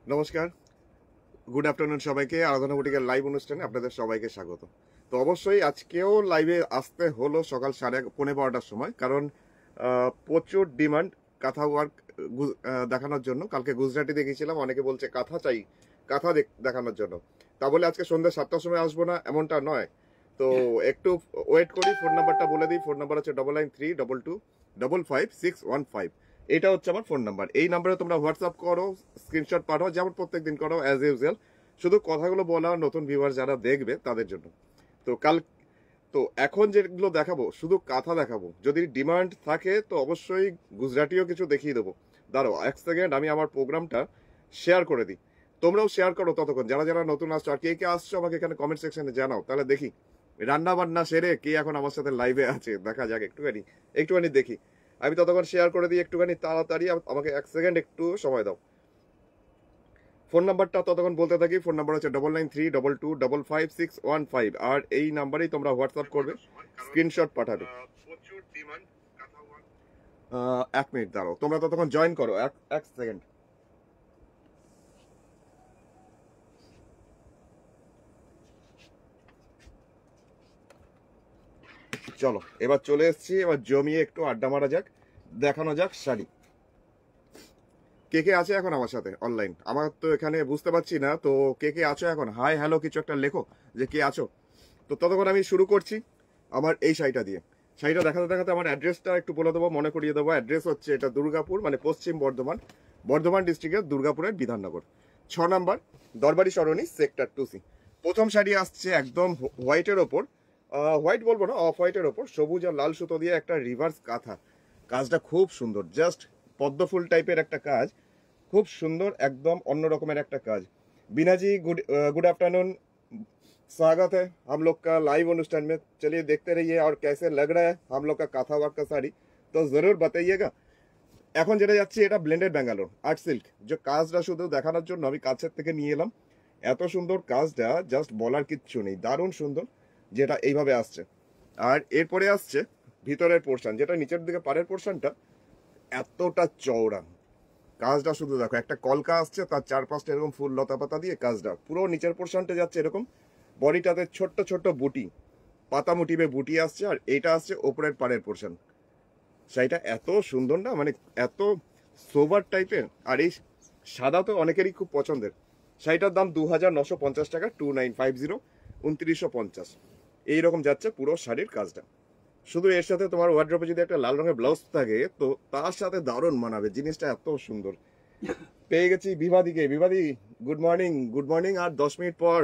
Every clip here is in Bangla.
নমস্কার, গুড আফটারনুন সবাইকে। আরাধনা বুটিকের লাইভ অনুষ্ঠানে আপনাদের সবাইকে স্বাগত। তো অবশ্যই আজকেও লাইভে আসতে হলো সকাল 12:30টার সময়, কারণ প্রচুর ডিমান্ড কাঁথা ওয়ার্ক দেখানোর জন্য। কালকে গুজরাটি দেখিয়েছিলাম, অনেকে বলছে কাঁথা চাই, কাঁথা দেখানোর জন্য। তা বলে আজকে সন্ধ্যা 7টার সময় আসবো না এমনটা নয়, তো একটু ওয়েট করি। ফোন নাম্বারটা বলে দিই, ফোন নাম্বার হচ্ছে 9932255615। এটা হচ্ছে আমার ফোন নাম্বার। এই নাম্বারে তোমরা হোয়াটসঅ্যাপ করো, স্ক্রিনশট পাঠাও, যেমন প্রত্যেকদিন করো অ্যাজ ইউজুয়াল। শুধু কথাগুলো বলা নতুন ভিউয়ার যারা দেখবে তাদের জন্য। তো তো এখন যেগুলো দেখাবো শুধু কাঁথা দেখাবো। যদি ডিমান্ড থাকে তো অবশ্যই গুজরাটিও কিছু দেখিয়ে দেবো। দাঁড়াও 1 সেকেন্ড, আমি আমার প্রোগ্রামটা শেয়ার করে দিই। তোমরাও শেয়ার করো ততক্ষণ, যারা যারা নতুন আসছো। আর কে কে আসছো আমাকে এখানে কমেন্ট সেকশনে জানাও, তাহলে দেখি রান্না বান্না সেরে কে এখন আমার সাথে লাইভে আছে। দেখা যাক, একটুখানি দেখি। আমি ততক্ষণ শেয়ার করে দিই একটুখানি তাড়াতাড়ি। আমাকে 1 সেকেন্ড একটু সময় দাও। ফোন নাম্বারটা ততক্ষণ বলতে থাকি। ফোন নাম্বার হচ্ছে 9932255615। আর এই নাম্বারেই তোমরা হোয়াটসঅ্যাপ করবে, স্ক্রিনশট পাঠাবে। 1 মিনিট দাঁড়াও, তোমরা ততক্ষণ জয়েন করো। 1 সেকেন্ড। চলো এবার চলে এসেছি, এবার জমিয়ে একটু আড্ডা মারা যাক, দেখানো যাক শাড়ি। কে কে আছে এখন আমার সাথে অনলাইন? আমার তো এখানে বুঝতে পারছি না, তো কে কে আছো এখন? হাই হ্যালো কিছু একটা লেখো যে কে আছো। তো ততক্ষণ আমি শুরু করছি আমার এই শাড়িটা দিয়ে। শাড়িটা দেখাতে দেখাতে আমার অ্যাড্রেসটা একটু বলে দেবো, মনে করিয়ে দেবো। অ্যাড্রেস হচ্ছে এটা দুর্গাপুর, মানে পশ্চিম বর্ধমান, বর্ধমান ডিস্ট্রিক্টের দুর্গাপুরের বিধাননগর 6 নম্বর দরবারি সরণি, সেক্টর 2C। প্রথম শাড়ি আসছে একদম হোয়াইটের ওপর, হোয়াইট বলবো না, অফ হোয়াইটের ওপর সবুজ আর লাল সুতো দিয়ে একটা রিভার্স কাঁথা। কাজটা খুব সুন্দর, জাস্ট পদ্ম ফুল টাইপের একটা কাজ, খুব সুন্দর, একদম অন্য রকমের একটা কাজ। बीना जी गुड आफ्टरनून, स्वागत है हम लोग का लाइव अनुष्ठान में। चलिए देखते रहिए और कैसे लग रहा है हम लोग का काथा वर्क का साड़ी, तो जरूर बताइएगा। এখন যেটা যাচ্ছে এটা ব্লেন্ডেড ব্যাঙ্গালোর আর্ট সিল্ক, যে কাজটা শুধু দেখানোর জন্য আমি কাছের থেকে নিয়ে এলাম। এত সুন্দর কাজটা, জাস্ট বলার কিচ্ছু নেই, দারুণ সুন্দর যেটা এইভাবে আসছে। আর এরপরে আসছে ভিতরের পোর্শন, যেটা নিচের দিকে পাড়ের পোর্শনটা এতটা চওড়া। কাজটা শুধু দেখো, একটা কলকা আসছে, তার 4-5টা এরকম ফুল লতা পাতা দিয়ে কাজটা। পুরো নিচের পোর্শনটা যাচ্ছে এরকম, বডিটাতে ছোট্ট ছোট্ট বুটি, পাতা মোটিভে বুটি আসছে। আর এইটা আসছে ওপরের পাড়ের পোর্শন। শাড়িটা এত সুন্দর না, মানে এত সোবার টাইপের। আর এই সাদা তো অনেকেরই খুব পছন্দের। শাড়িটার দাম 2950 টাকা, 2950, 2950 এইরকম যাচ্ছে পুরো শাড়ির কাজটা। শুধু এর সাথে তোমার ওয়ার্ড্রপে যদি একটা লাল রঙের ব্লাউজ থাকে তো তার সাথে দারুণ মানাবে, জিনিসটা এত সুন্দর। পেয়ে গেছি বিবাদীকে। বিবাদী গুড মর্নিং। Good morning. আর 10 মিনিট পর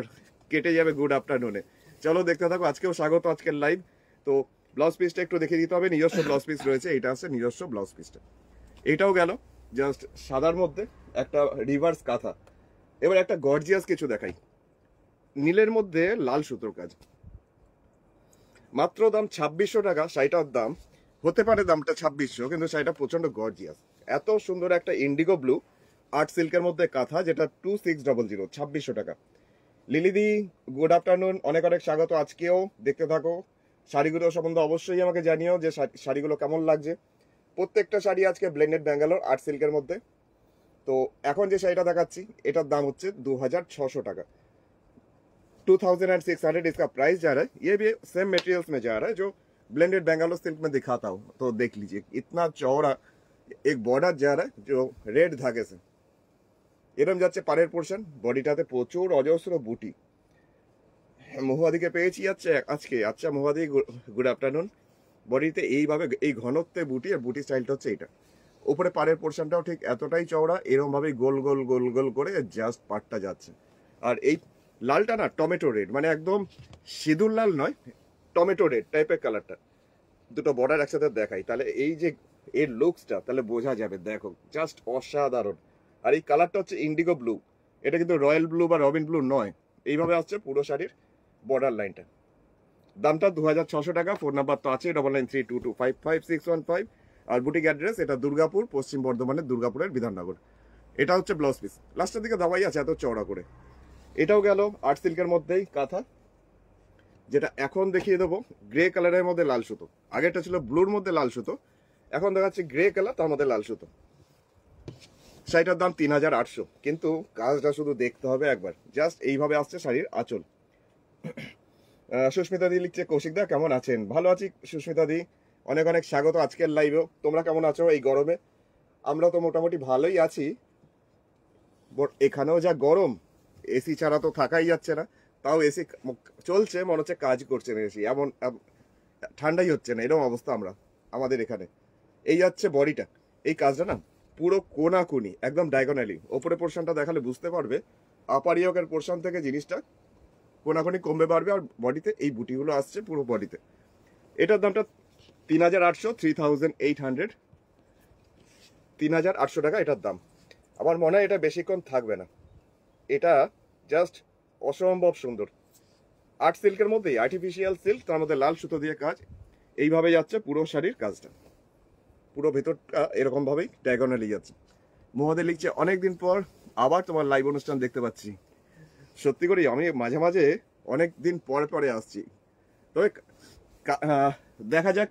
কেটে যাবে গুড আফটারনুনে। চলো দেখতে থাকো, আজকেও স্বাগত আজকের লাইভ। তো ব্লাউজ পিসটা একটু দেখে দিতে হবে, নিজস্ব ব্লাউজ পিস রয়েছে, এটা আছে নিজস্ব ব্লাউজ পিসটা। এটাও গেল জাস্ট সাদার মধ্যে একটা রিভার্স কাঁথা। এবার একটা গর্জিয়াস কিছু দেখাই, নীলের মধ্যে লাল সুতোর কাজ। মাত্র দাম 2600 টাকা শাড়িটার দাম। হতে পারে দামটা 2600, কিন্তু শাড়িটা প্রচন্ড গর্জিয়াস। এত সুন্দর একটা ইন্ডিগো ব্লু আর্ট সিল্কের মধ্যে কাঁথা, যেটা 2600, 2600 টাকা। লিলিদি গুড আফটারনুন, অনেক অনেক স্বাগত। আজকেও দেখতে থাকো, শাড়িগুলো সম্বন্ধে অবশ্যই আমাকে জানিও যে শাড়িগুলো কেমন লাগছে। প্রত্যেকটা শাড়ি আজকে ব্লেন্ডেড ব্যাঙ্গালোর আর্ট সিল্কের মধ্যে। তো এখন যে শাড়িটা দেখাচ্ছি এটার দাম হচ্ছে 2600 টাকা, 2600 इसका प्राइस जा रहा है। ये भी सेम मटेरियल्स में जा रहा है जो ब्लेंडेड बेंगालोर सिल्क में दिखाता हूँ। तो देख लीजिए इतना चौड़ा एक बॉर्डर जा रहा है जो रेड धागे से এরম যাচ্ছে পাড়ের পোর্শন। বডিটাতে প্রচুর অজস্র বুটি। মহুয়াদিকে পেয়েছি আজকে। আচ্ছা মহুয়াদি গুড আফটারনুন। বডিতে এইভাবে এই ঘনত্বে বুটি, আর বুটি স্টাইলটা হচ্ছে এইটা। উপরে পাড়ের পোর্শনটাও ঠিক এতটাই চওড়া, এরম ভাবে গোল গোল গোল গোল করে জাস্ট পাটটা যাচ্ছে। আর এই লালটা না টমেটো রেড, মানে একদম সিঁদুর লাল নয়, টমেটো রেড টাইপের কালারটা। দুটো বর্ডার একসাথে দেখাই তাহলে এই যে এর লুকসটা তাহলে বোঝা যাবে। দেখো জাস্ট অসাধারণ। আর এই কালারটা হচ্ছে ইন্ডিগো ব্লু, এটা কিন্তু রয়্যাল ব্লু বা রবিন ব্লু নয়। এইভাবে আসছে পুরো শাড়ির বর্ডার লাইনটা। দামটা 2600 টাকা। ফোন নাম্বার তো আছে 9932255615। আর বুটিক অ্যাড্রেস এটা দুর্গাপুর, পশ্চিম বর্ধমানের দুর্গাপুরের বিধাননগর। এটা হচ্ছে ব্লাউজ পিস, লাস্টের দিকে দাওয়াই আছে এত চওড়া করে। এটাও গেল আর্ট সিল্কের মধ্যেই কাঁথা, যেটা এখন দেখিয়ে দেবো গ্রে কালারের মধ্যে লাল সুতো। আগেরটা ছিল ব্লুর মধ্যে লাল সুতো, এখন দেখাচ্ছি গ্রে কালার তার মধ্যে লাল সুতো। শাড়িটার দাম 3800, কিন্তু কাজটা শুধু দেখতে হবে একবার। জাস্ট এইভাবে আসছে শাড়ির আঁচল। সুস্মিতা দি লিখছে, কৌশিক দা কেমন আছেন? ভালো আছি সুস্মিতা দি, অনেক অনেক স্বাগত আজকের লাইভেও। তোমরা কেমন আছো এই গরমে? আমরা তো মোটামুটি ভালোই আছি, বাট এখানেও যা গরম, এসি ছাড়া তো থাকাই যাচ্ছে না। তাও এসি চলছে, মনে হচ্ছে কাজ করছে না এসি, এমন ঠান্ডাই হচ্ছে না, এরকম অবস্থা আমাদের এখানে। এই যাচ্ছে বডিটা, এই কাজটা না পুরো কোনাকুনি একদম ডায়াগোনালি। ওপরে পোর্শনটা দেখালে বুঝতে পারবে, আপার ইয়কের পোর্শন থেকে জিনিসটা কোনাকুনি কমবে বাড়বে, আর বডিতে এই বুটিগুলো আসছে পুরো বডিতে। এটার দামটা 3800, 3800, 3800 টাকা এটার দাম। আমার মনে হয় এটা বেশিক্ষণ থাকবে না। এটা জাস্ট অসম্ভব সুন্দর। আর্ট সিল্কের মধ্যেই আর্টিফিশিয়াল সিল্ক, তার মধ্যে লাল সুতো দিয়ে কাজ। এইভাবে যাচ্ছে পুরো শাড়ির কাজটা, পুরো ভেতরটা এরকম ভাবেই ডায়াগোনালি যাচ্ছে। মোহাম্মদ লিখছে, অনেকদিন পর আবার তোমার লাইভ অনুষ্ঠান দেখতে পাচ্ছি। সত্যি করেই আমি মাঝে মাঝে অনেক দিন পরে পরে আসছি। তবে দেখা যাক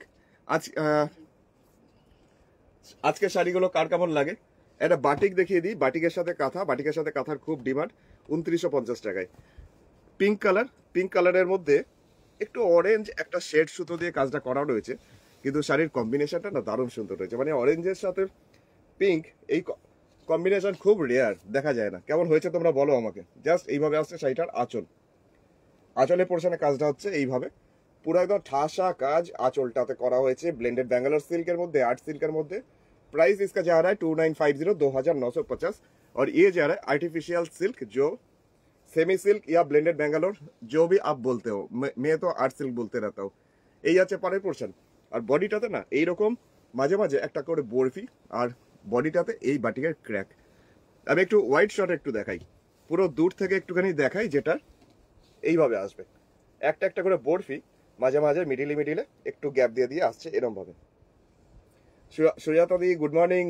আজকের শাড়িগুলো কার কেমন লাগে। একটা বাটিক দেখিয়ে দিই, বাটিকের সাথে কাঁথা। বাটিকের সাথে কাঁথার খুব ডিমান্ড, 2950 টাকায়। পিঙ্ক কালার, পিঙ্ক কালারের মধ্যে একটু অরেঞ্জ একটা শেড সুতো দিয়ে কাজটা করা রয়েছে, কিন্তু শাড়ির কম্বিনেশনটা না দারুণ সুন্দর রয়েছে। মানে অরেঞ্জের সাথে পিঙ্ক, এই কম্বিনেশন খুব রেয়ার, দেখা যায় না। কেমন হয়েছে তোমরা বলো আমাকে। জাস্ট এইভাবে আসছে শাড়িটার আঁচল। আঁচলের পোর্শনে কাজটা হচ্ছে এইভাবে, পুরো একদম ঠাসা কাজ आंचलटाते करा হয়েছে ब्लेंडेड बैंगलोर सिल्कर मध्य, आर्ट सिल्कर मध्य। प्राइस इसका जा रहा है 2950, 2950। और ये जा रहा है आर्टिफिशियल सिल्क, जो सेमी सिल्क या ब्लेंडेड बैंगलोर जो भी आप बोलते हो, मैं तो आर्ट सिल्क बोलते रहता हूँ। এই আছে পাড়ের পোর্শন। আর বডিটাতে না এইরকম মাঝে মাঝে একটা করে বরফি, আর বডিটাতে এই বাটিকের ক্র্যাক। আমি একটু হোয়াইট শট একটু দেখাই, পুরো দূর থেকে একটুখানি দেখাই, যেটা এইভাবে আসবে একটা একটা করে বরফি, মাঝে মাঝে মিডিলে মিডিলে একটু গ্যাপ দিয়ে দিয়ে আসছে এরকম ভাবে। সুজাতা দি গুড মর্নিং।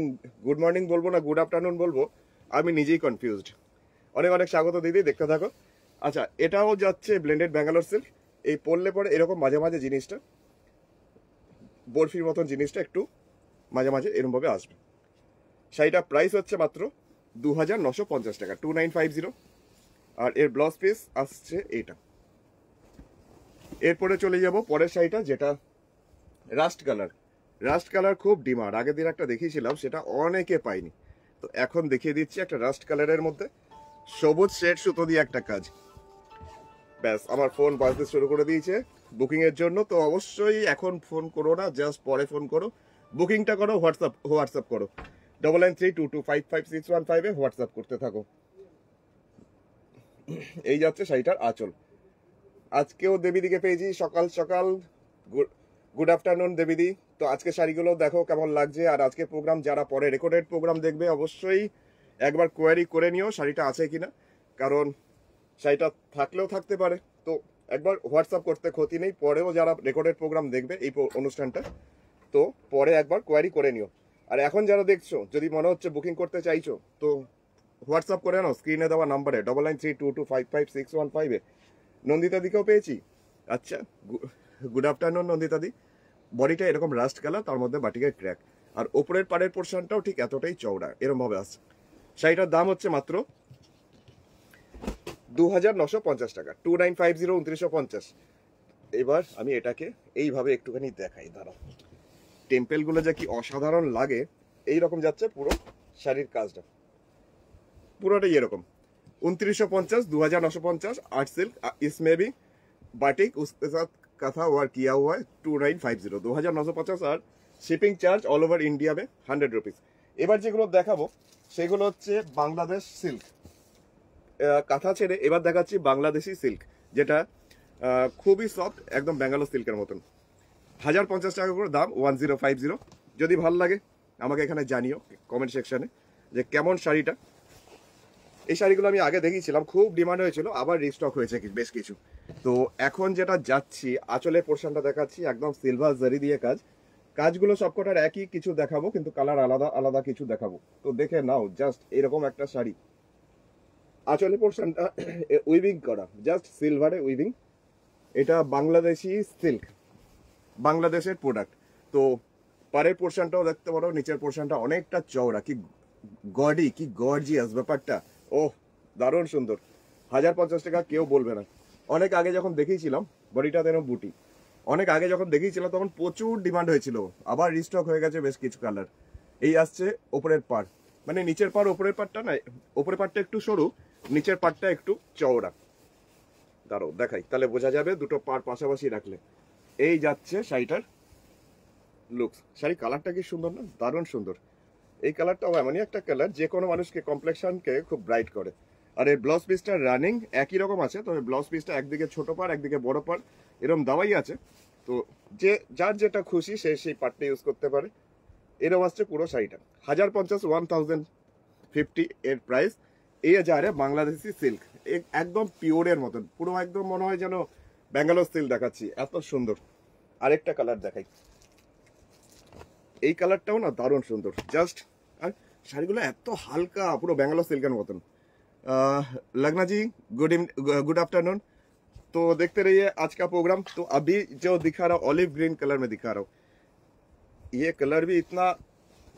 গুড মর্নিং বলবো না গুড আফটারনুন বলবো, আমি নিজেই কনফিউজড। অনেক অনেক স্বাগত দিদি, দেখতে থাকো। আচ্ছা, এটাও যাচ্ছে ব্লেন্ডেড ব্যাঙ্গালোর সিল্ক। এই পরলে পরে এরকম মাঝে মাঝে জিনিসটা বরফির মতন জিনিসটা একটু মাঝে মাঝে এরকম ভাবে আসবে। শাড়িটা প্রাইস হচ্ছে মাত্র 2950 টাকা, 2950। আর এর ব্লাউজ পিস আসছে এটা। এরপরে চলে যাব পরের শাড়িটা, যেটা রাস্ট কালার। রাস্ট কালার খুব ডিমান্ড, আগের দিন একটা দেখিয়েছিলাম, সেটা অনেকে পাইনি, তো এখন দেখিয়ে দিচ্ছি একটা রাস্ট কালারের মধ্যে সবুজ শেড সুতো দিয়ে একটা কাজ। ব্যাস, আমার ফোন বাজতে শুরু করে দিয়েছে বুকিং এর জন্য। তো অবশ্যই এখন ফোন করো না, জাস্ট পরে ফোন করো, বুকিংটা করো, হোয়াটসঅ্যাপ করো 9932255615 হোয়াটসঅ্যাপ করতে থাকো। এই যাচ্ছে শাড়িটার আঁচল। আজকেও দেবীদিকে পেয়েছি সকাল সকাল। গুড আফটারনুন দেবীদি। তো আজকে শাড়িগুলো দেখো কেমন লাগছে। আর আজকে প্রোগ্রাম যারা পরে রেকর্ডেড প্রোগ্রাম দেখবে, অবশ্যই একবার কোয়ারি করে নিও শাড়িটা আছে কিনা, কারণ শাড়িটা থাকলেও থাকতে পারে। তো একবার হোয়াটসঅ্যাপ করতে ক্ষতি নেই, পরেও যারা রেকর্ডেড প্রোগ্রাম দেখবে এই অনুষ্ঠানটা, তো পরে একবার কোয়ারি করে নিও। আর এখন যারা দেখছো, যদি মনে হচ্ছে বুকিং করতে চাইছো, তো হোয়াটসঅ্যাপ করে নাও স্ক্রিনে দেওয়া নাম্বারে 9932255615। নন্দিতা দিকেও পেয়েছি। আচ্ছা, গুড আফটারনুন নন্দিতা দি। বডিটা এরকম রাস্ট কালার, তার মধ্যে বাটিকের ক্র্যাক, আর ওপরের পাড়ের পোর্শনটাও ঠিক এতটাই চওড়া, এরকম ভাবে আসছে। শাড়িটার দাম হচ্ছে মাত্র 2950 টাকা, 2950, 2950। এবার আমি এটাকে এইভাবে একটুখানি দেখাই, দাঁড়াও। টেম্পেলগুলো যা কি অসাধারণ লাগে। এইরকম যাচ্ছে পুরো শাড়ির কাজটা, পুরোটাই এরকম। 2950, 2950 आर्ट सिल्क। इसमें भी बाटिक उसके साथ कथा वर्क किया हुआ है। 2950, 2950। আর shipping charge all over India में 100 রুপিস। এবার যেগুলো দেখাবো সেগুলো হচ্ছে বাংলাদেশ সিল্ক। কাঁথা ছেড়ে এবার দেখাচ্ছি বাংলাদেশি সিল্ক, যেটা খুবই সফট, একদম ব্যাঙ্গালোর সিল্কের মতন। 1050 টাকা করে দাম, 1050। যদি ভালো লাগে আমাকে এখানে জানিও কমেন্ট সেকশনে যে কেমন শাড়িটা। এই শাড়িগুলো আমি আগে দেখিয়েছিলাম, খুব ডিমান্ড হয়েছিল, আবার রিস্টক হয়েছে বেশ কিছু। তো এখন যেটা যাচ্ছি, আঁচলের পোর্শনটা দেখাচ্ছি, একদম সিলভার জারি দিয়ে কাজ। কাজগুলো সবকটার একই কিছু দেখাবো, কিন্তু কালার আলাদা আলাদা কিছু দেখাবো। তো দেখে নাও, জাস্ট এরকম একটা শাড়ি। আঁচলের পোর্শনটা উইভিং করা, জাস্ট সিলভারে উইভিং। এটা বাংলাদেশি সিল্ক, বাংলাদেশের প্রোডাক্ট। তো পাড়ের পোর্শনটাও দেখতে পারো, নিচের পোর্শনটা অনেকটা চওড়া, কি গডি কি গর্জিয়াস ব্যাপারটা, ওহ দারুণ সুন্দর। 1050 টাকা কেউ বলবে না। অনেক আগে যখন দেখিয়েছিলাম বডিটা যেন বুটি, অনেক আগে যখন দেখিয়েছিলাম তখন প্রচুর ডিমান্ড হয়েছিল, আবার রিস্টক হয়ে গেছে বেশ কিছু কালার। এই আসছে ওপরের পার্ট, মানে নিচের পার ওপরের পার্টটা নাই, ওপরের পার্টটা একটু সরু, নিচের পার্টটা একটু চওড়া। দাঁড়ো দেখাই তাহলে বোঝা যাবে দুটো পার পাশাপাশি রাখলে। এই যাচ্ছে শাড়িটার লুকস। শাড়ি কালারটা কি সুন্দর না, দারুণ সুন্দর। এই কালারটাও এমনই একটা কালার যে কোনো মানুষকে কমপ্লেকশনকে খুব ব্রাইট করে। আর এই ব্লাউজ পিসটা রানিং একই রকম আছে, তবে ব্লাউজ পিসটা একদিকে ছোট পার একদিকে বড় পার এরকম দেওয়াই আছে। তো যে যার যেটা খুশি সে সেই পার্টটা ইউজ করতে পারে। এরকম আসছে পুরো শাড়িটা 1050, 1050 এর প্রাইস। এই যারে বাংলাদেশি সিল্ক, একদম পিওরের মতন, পুরো একদম মনে হয় যেন ব্যাঙ্গালোর সিল্ক দেখাচ্ছি, এত সুন্দর। আরেকটা কালার দেখাই, এই কালারটাও না দারুণ সুন্দর জাস্ট। আর শাড়িগুলো এত হালকা, পুরো ব্যাঙ্গালোর সিল্কের মতন। लगना जी, गुड आफ्टरनून। तो देखते रहिए आज का प्रोग्राम। तो अभी जो दिखा रहा हूँ ऑलिव ग्रीन कलर में दिखा रहा हूँ, ये कलर भी इतना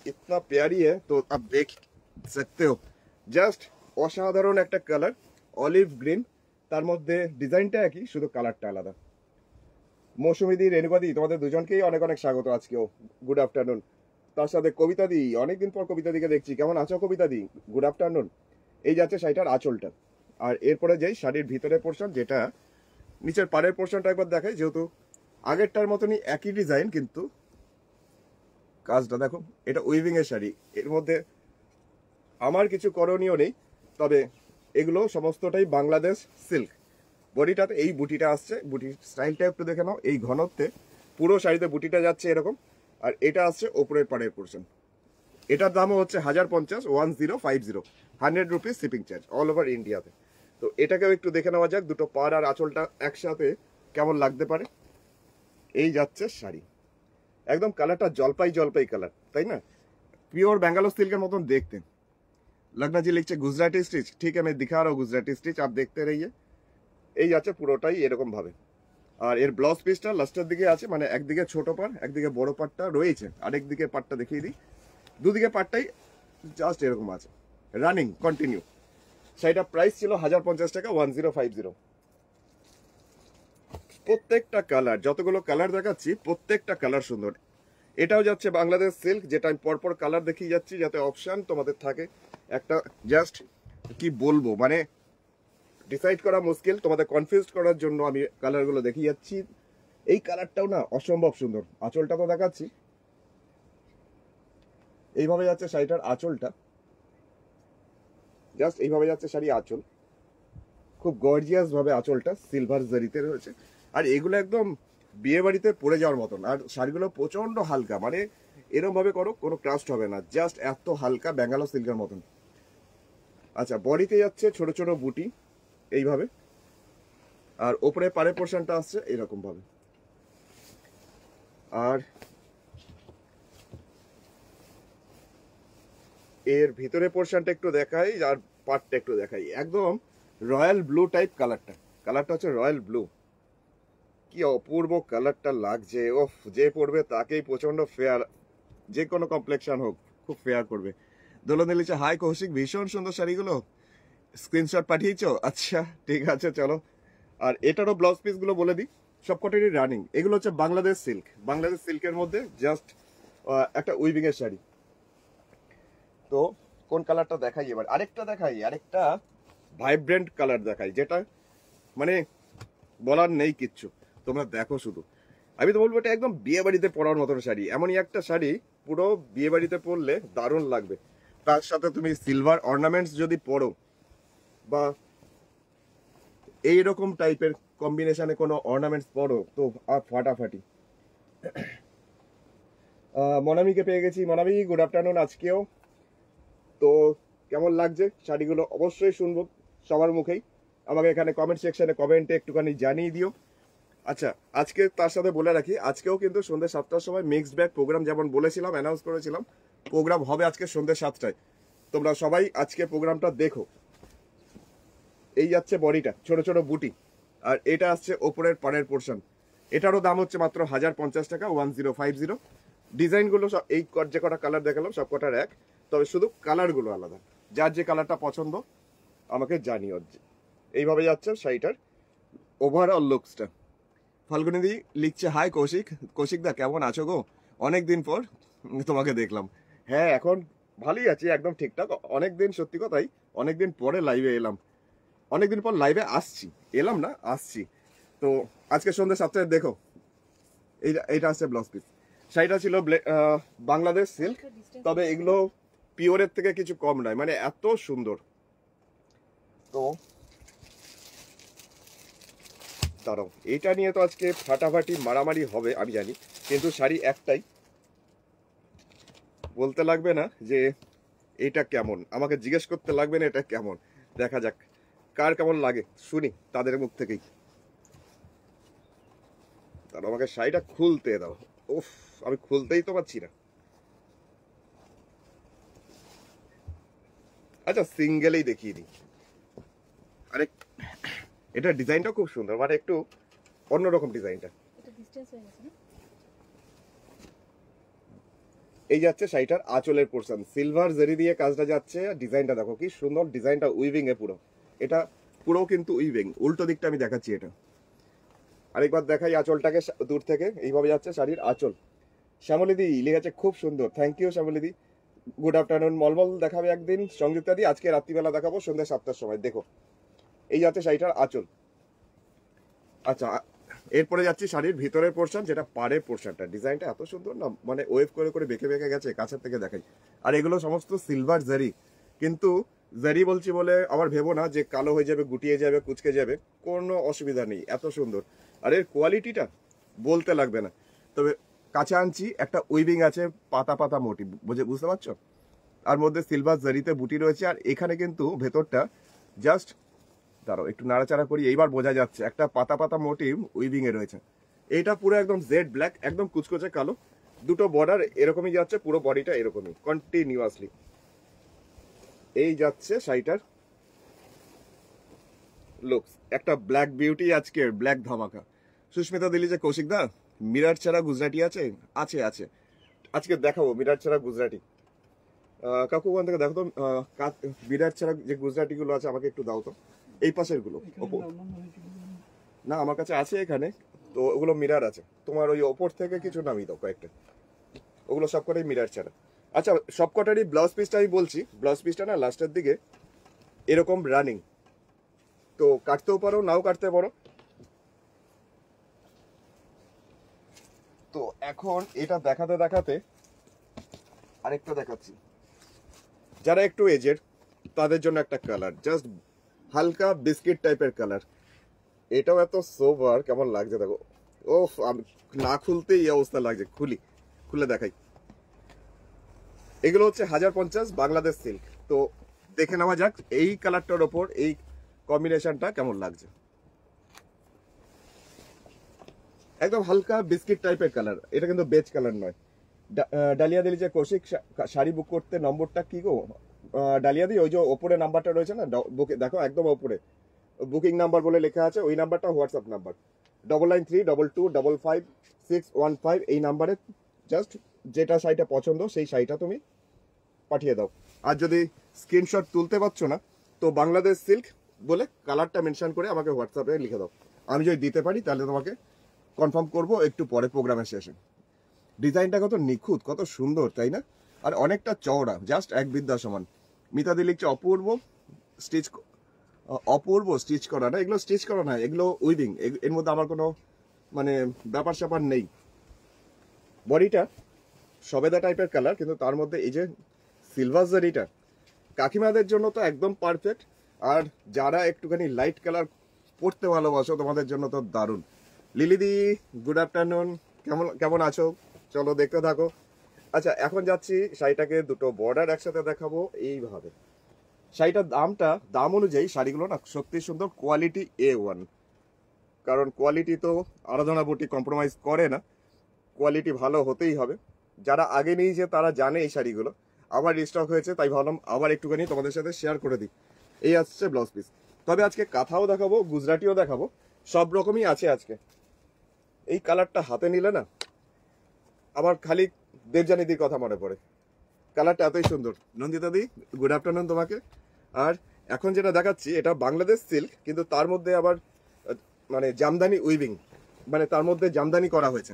इतना प्यारी है, तो आप देख सकते हो। জাস্ট অসাধারণ একটা কালার, অলিভ গ্রিন, তার মধ্যে ডিজাইনটা একই, শুধু কালারটা আলাদা। মৌসুমীদি, রেণুকাদি, তোমাদের দুজনকেই অনেক অনেক স্বাগত আজকেও, গুড আফটারনুন। তার সাথে কবিতাদি, অনেকদিন পর কবিতাদিকে দেখছি, কেমন আছো কবিতাদি, গুড আফটারনুন। এই যাচ্ছে শাড়িটার আঁচলটা। আর এরপরে যাই শাড়ির ভিতরের পোর্শন, যেটা নিচের পাড়ের পোর্শনটা একবার দেখাই, যেহেতু আগেরটার মতনই একই ডিজাইন, কিন্তু কাজটা দেখো। এটা উইভিং এর শাড়ি, এর মধ্যে আমার কিছু করণীয় নেই, তবে এগুলো সমস্তটাই বাংলাদেশ সিল্ক। বডিটাতে এই বুটিটা আসছে, বুটির স্টাইলটা একটু দেখে নাও। এই ঘনত্বে পুরো শাড়িতে বুটিটা যাচ্ছে এরকম। আর এটা আসছে ওপরের পাড়ের পোর্শন। এটার দামও হচ্ছে 1050, 1050, 100 rupees shipping charge all over ইন্ডিয়াতে। তো এটাকেও একটু দেখে নেওয়া যাক, দুটো পাড় আর আঁচলটা একসাথে কেমন লাগতে পারে। এই যাচ্ছে শাড়ি, একদম কালারটা জলপাই জলপাই কালার, তাই না? পিওর ব্যাঙ্গালোর সিল্কের মতন দেখতে। लगना जी लिखছে गुजराती स्टिच, ठीक है मैं दिखा रहा हूँ गुजराती स्टिच, आप देखते रहिए। এই যাচ্ছে পুরোটাই এরকম ভাবে। আর এর ব্লাউজ পিসটা লাস্টের দিকে আছে, মানে একদিকে ছোট পার একদিকে বড় পাটটা রয়েছে, আরেকদিকে পাটটা দেখিয়ে দিই। দুদিকে পাটটাই জাস্ট এরকম আছে, রানিং কন্টিনিউ। সেটা প্রাইস ছিল 1050 টাকা, 1050। প্রত্যেকটা কালার, যতগুলো কালার দেখাচ্ছি প্রত্যেকটা কালার সুন্দর। এটাও যাচ্ছে বাংলাদেশ সিল্ক, যেটা আমি পরপর কালার দেখিয়ে যাচ্ছি যাতে অপশন তোমাদের থাকে। একটা জাস্ট কি বলবো, মানে ডিসাইড করা মুশকিল, তোমাদের কনফিউজ করার জন্য আমি কালারগুলো দেখিয়ে যাচ্ছি। এই কালারটাও না অসম্ভব সুন্দর। আঁচলটা তো দেখাচ্ছি, এইভাবে যাচ্ছে শাড়িটার আঁচলটা, জাস্ট এইভাবে যাচ্ছে শাড়ি আঁচল, খুব গর্জিয়াস ভাবে আঁচলটা সিলভার জারিতে রয়েছে। আর এগুলো একদম বিয়ে বাড়িতে পরে যাওয়ার মতন। আর শাড়িগুলো প্রচন্ড হালকা, মানে এরকম ভাবে করো কোনো ক্রাস্ট হবে না, জাস্ট এত হালকা ব্যাঙ্গালোর সিল্কের মতন। আচ্ছা, বডিতে যাচ্ছে ছোট ছোট বুটি এইভাবে, আর ওপরে পাড়ের পোর্শনটা আসছে এরকম ভাবে। আর এর ভিতরে পোর্শনটা একটু দেখাই, আর পার্টটা একটু দেখাই। একদম রয়্যাল ব্লু টাইপ কালারটা, কালারটা হচ্ছে রয়্যাল ব্লু। কি অপূর্ব কালারটা লাগছে, ওফ, যে পড়বে তাকেই প্রচন্ড ফেয়ার, যে কোনো কমপ্লেকশন হোক খুব ফেয়ার করবে। দোলন দিলিছে, হাই কৌশিক, ভীষণ সুন্দর শাড়িগুলো, স্ক্রিনশট পাঠিয়েছো? আচ্ছা ঠিক আছে, চলো। আর এটারও ব্লাউজ পিস গুলো বলে দিই, সবকটারই রানিং। এগুলো হচ্ছে বাংলাদেশ সিল্ক, বাংলাদেশ সিল্কের মধ্যে জাস্ট একটা উইভিং এর শাড়ি। তো কোন কালারটা দেখাই এবার? আরেকটা দেখাই, আরেকটা ভাইব্রেন্ট কালার দেখাই, যেটা মানে বলার নেই কিচ্ছু, তোমরা দেখো শুধু। আমি তো বলবো এটা একদম বিয়ে বাড়িতে পরার মতন শাড়ি। এমনই একটা শাড়ি পুরো বিয়ে বাড়িতে পরলে দারুণ লাগবে। তার সাথে তুমি সিলভার অর্নামেন্টস যদি পরো, বা এইরকম টাইপের কম্বিনেশনে কোনো অর্নামেন্টস পরো, তো আর ফাটাফাটি। মনামিকে পেয়ে গেছি। মনামি, গুড আফটারনুন আজকেও। তো কেমন লাগছে শাড়িগুলো অবশ্যই শুনবো সবার মুখেই, আমাকে এখানে কমেন্ট সেকশনে কমেন্টে একটুখানি জানিয়ে দিও। আচ্ছা, আজকে তার সাথে বলে রাখি, আজকেও কিন্তু সন্ধ্যে 7টার সময় মিক্সড ব্যাগ প্রোগ্রাম, যেমন বলেছিলাম অ্যানাউন্স করেছিলাম, প্রোগ্রাম হবে আজকে সন্ধ্যে 7টায়। তোমরা সবাই আজকে প্রোগ্রামটা দেখো। এই যাচ্ছে বডিটা, ছোট ছোট বুটি, আর এটা আসছে ওপরের পাড়ের পোর্শন। এটারও দাম হচ্ছে মাত্র 1050 টাকা, 1050। ডিজাইনগুলো সব এই যে কটা কালার দেখালাম সব কটার এক, তবে শুধু কালারগুলো আলাদা। যার যে কালারটা পছন্দ আমাকে জানিও। এইভাবে যাচ্ছে শাড়িটার ওভারঅল লুকসটা। ফাল্গুনি দি লিখছে, হাই কৌশিক, কৌশিক দা কেমন আছো গো, অনেকদিন পর তোমাকে দেখলাম। হ্যাঁ এখন ভালোই আছি, একদম ঠিকঠাক। অনেকদিন, সত্যি কথাই অনেকদিন পরে লাইভে এলাম, অনেকদিন পর লাইভে আসছি, এলাম না আসছি। তো আজকে সন্ধ্যে 7টায় দেখো, এইটা আছে ব্লাউজ পিস। শাড়িটা ছিল বাংলাদেশ সিল্ক, তবে এগুলো পিওরের থেকে কিছু কম নয়, মানে এত সুন্দর। তো দাঁড়াও, এইটা নিয়ে তো আজকে ফাটাফাটি মারামারি হবে আমি জানি, কিন্তু শাড়ি একটাই, বলতে লাগবে না যে এটা কেমন, আমাকে জিজ্ঞেস করতে লাগবে না এটা কেমন। দেখা যাক কার কেমন লাগে, শুনি তাদের মুখ থেকেই। তার আমাকে শাড়িটা খুলতে দাও। উফ, আমি খুলতেই তো পারছি না। আচ্ছা সিঙ্গেলেই দেখিয়ে দিই। আরে এটা ডিজাইনটা খুব সুন্দর, মানে একটু অন্যরকম ডিজাইনটা। এই যাচ্ছে শাড়িটার আঁচলের পোর্শন, সিলভার জরি দিয়ে কাজটা যাচ্ছে। ডিজাইনটা দেখো কি সুন্দর, ডিজাইনটা উইভিং এ পুরো, এটা পুরো কিন্তু উইভিং। উল্টো দিকটা আমি দেখাচ্ছি এটা, আরেকবার দেখাই আঁচলটাকে দূর থেকে। এইভাবে যাচ্ছে শাড়ির আঁচল। শ্যামলিদি লিখেছে খুব সুন্দর, থ্যাংক ইউ শ্যামলিদি। Good afternoon. মলমল দেখাবে একদিন, সংযুক্তা দি আজকে রাত্রিবেলা দেখাবো সন্ধ্যা 7টার সময়। দেখো এই যাচ্ছে শাড়িটার আঁচল। আচ্ছা এরপরে যাচ্ছি শাড়ির ভিতরের পোর্শন, যেটা পাড়ের পোর্শনটা। ডিজাইনটা এত সুন্দর না, মানে ওয়েভ করে করে বেঁকে বেঁকে গেছে, কাছের থেকে দেখাই। আর এগুলো সমস্ত সিলভার জারি, কিন্তু জারি বলছি বলে আবার ভেবো না যে কালো হয়ে যাবে, গুটিয়ে যাবে, কুচকে যাবে, কোনো অসুবিধা নেই, এত সুন্দর। আর এর কোয়ালিটিটা বলতে লাগবে না। তবে কাছে আনছি, একটা উইভিং আছে পাতা পাতা মোটিভ, বুঝতে পারছো? আর মধ্যে সিলভার জারিতে বুটি রয়েছে। আর এখানে কিন্তু ভেতরটা জাস্ট দাঁড়াও একটু নাড়াচাড়া করি, এইবার বোঝা যাচ্ছে একটা পাতা পাতা মোটিভ উইভিং এ রয়েছে। এইটা পুরো একদম জেড ব্ল্যাক, একদম কুচকুচে কালো, দুটো বর্ডার এরকমই যাচ্ছে, পুরো বডিটা এরকমই কন্টিনিউয়াসলি। এই যাচ্ছে শাড়িটার লুকস, একটা ব্ল্যাক বিউটি আজকে, ব্ল্যাক ধামাকা। সুস্মিতা দিলি যে কৌশিক দা মিরার ছাড়া গুজরাটি আছে? আছে আছে, আজকে দেখাবো মিরার ছাড়া গুজরাটি। কাকু ওখান থেকে দেখো তো, মিরার ছাড়া যে গুজরাটি গুলো আছে আমাকে একটু দাও তো, এই পাশের গুলো। না আমার কাছে আছে এখানে, তো ওগুলো মিরার আছে। তোমার ওই ওপর থেকে কিছু নামিয়ে দাও কয়েকটা, ওগুলো সব কটাই মিরার ছাড়া। আচ্ছা সব কটারই ব্লাউজ পিসটা আমি বলছি, ব্লাউজ পিসটা না লাস্টের দিকে এরকম রানিং, তো কাটতেও পারো নাও কাটতে পারো। তো এখন এটা দেখাতে দেখাতে আরেকটা দেখাচ্ছি, যারা একটু এজের তাদের জন্য একটা কালার, জাস্ট হালকা বিস্কিট টাইপের কালার। এটাও এত সোবার, কেমন লাগছে দেখো। ও আমি না খুলতেই এই অবস্থা লাগছে, খুলে দেখাই। এগুলো হচ্ছে 1050 বাংলাদেশ সিল্ক। তো দেখে নেওয়া যাক এই কালারটার ওপর এই কম্বিনেশনটা কেমন লাগছে। একদম হালকা বিস্কিট টাইপের কালার, এটা কিন্তু বেজ কালার নয়। ডালিয়া দিলি যে কৌশিক শাড়ি বুক করতে নম্বরটা কি গো? ডালিয়া দি ওই যে ওপরে নাম্বারটা রয়েছে না, দেখো একদম ওপরে বুকিং নাম্বার বলে লেখা আছে, ওই নাম্বারটা হোয়াটসঅ্যাপ নাম্বার 9932225615। এই নাম্বারে জাস্ট যেটা শাড়িটা পছন্দ সেই শাড়িটা তুমি পাঠিয়ে দাও। আর যদি স্ক্রিনশট তুলতে পারছো না, তো বাংলাদেশ সিল্ক বলে কালারটা মেনশন করে আমাকে হোয়াটসঅ্যাপে লিখে দাও। আমি যদি দিতে পারি তাহলে তোমাকে কনফার্ম করবো একটু পরে প্রোগ্রামের শেষে। ডিজাইনটা কত নিখুঁত, কত সুন্দর, তাই না? আর অনেকটা চওড়া, জাস্ট এক বিদ্যা সমান। মিতাদি লিখছে অপূর্ব স্টিচ, অপূর্ব স্টিচ করা না, এগুলো স্টিচ করা না, এগুলো উইভিং। এর মধ্যে আমার কোনো মানে ব্যাপার স্যাপার নেই। বডিটা সবেদা টাইপের কালার, কিন্তু তার মধ্যে এই যে সিলভার জারিটা কাকিমাদের জন্য তো একদম পারফেক্ট। আর যারা একটুখানি লাইট কালার পরতে ভালোবাসো তোমাদের জন্য তো দারুণ। লিলিদি গুড আফটারনুন, কেমন আছো? চলো দেখতে থাকো। আচ্ছা এখন যাচ্ছি শাড়িটাকে দুটো বর্ডার একসাথে দেখাবো এইভাবে। শাড়িটার দাম অনুযায়ী শাড়িগুলো না সত্যি সুন্দর, কোয়ালিটি A1। কারণ কোয়ালিটি তো আরাধনা বুটি কম্প্রোমাইজ করে না, কোয়ালিটি ভালো হতেই হবে। যারা আগে নিয়েছে তারা জানে এই শাড়িগুলো, আবার রিস্টক হয়েছে তাই ভাবলাম আবার একটুখানি তোমাদের সাথে শেয়ার করে দিই। এই আসছে ব্লাউজ পিস। তবে আজকে কাঁথাও দেখাবো, গুজরাটিও দেখাবো, সব রকমই আছে আজকে। এই কালারটা হাতে নিলে না আবার খালি দেবযানীদির কথা মনে পড়ে। কালারটা এতই সুন্দর। নন্দিতা দি, গুড আফটারনুন তোমাকে। আর এখন যেটা দেখাচ্ছি এটা বাংলাদেশ সিল্ক, কিন্তু তার মধ্যে আবার মানে জামদানি উইভিং, মানে তার মধ্যে জামদানি করা হয়েছে।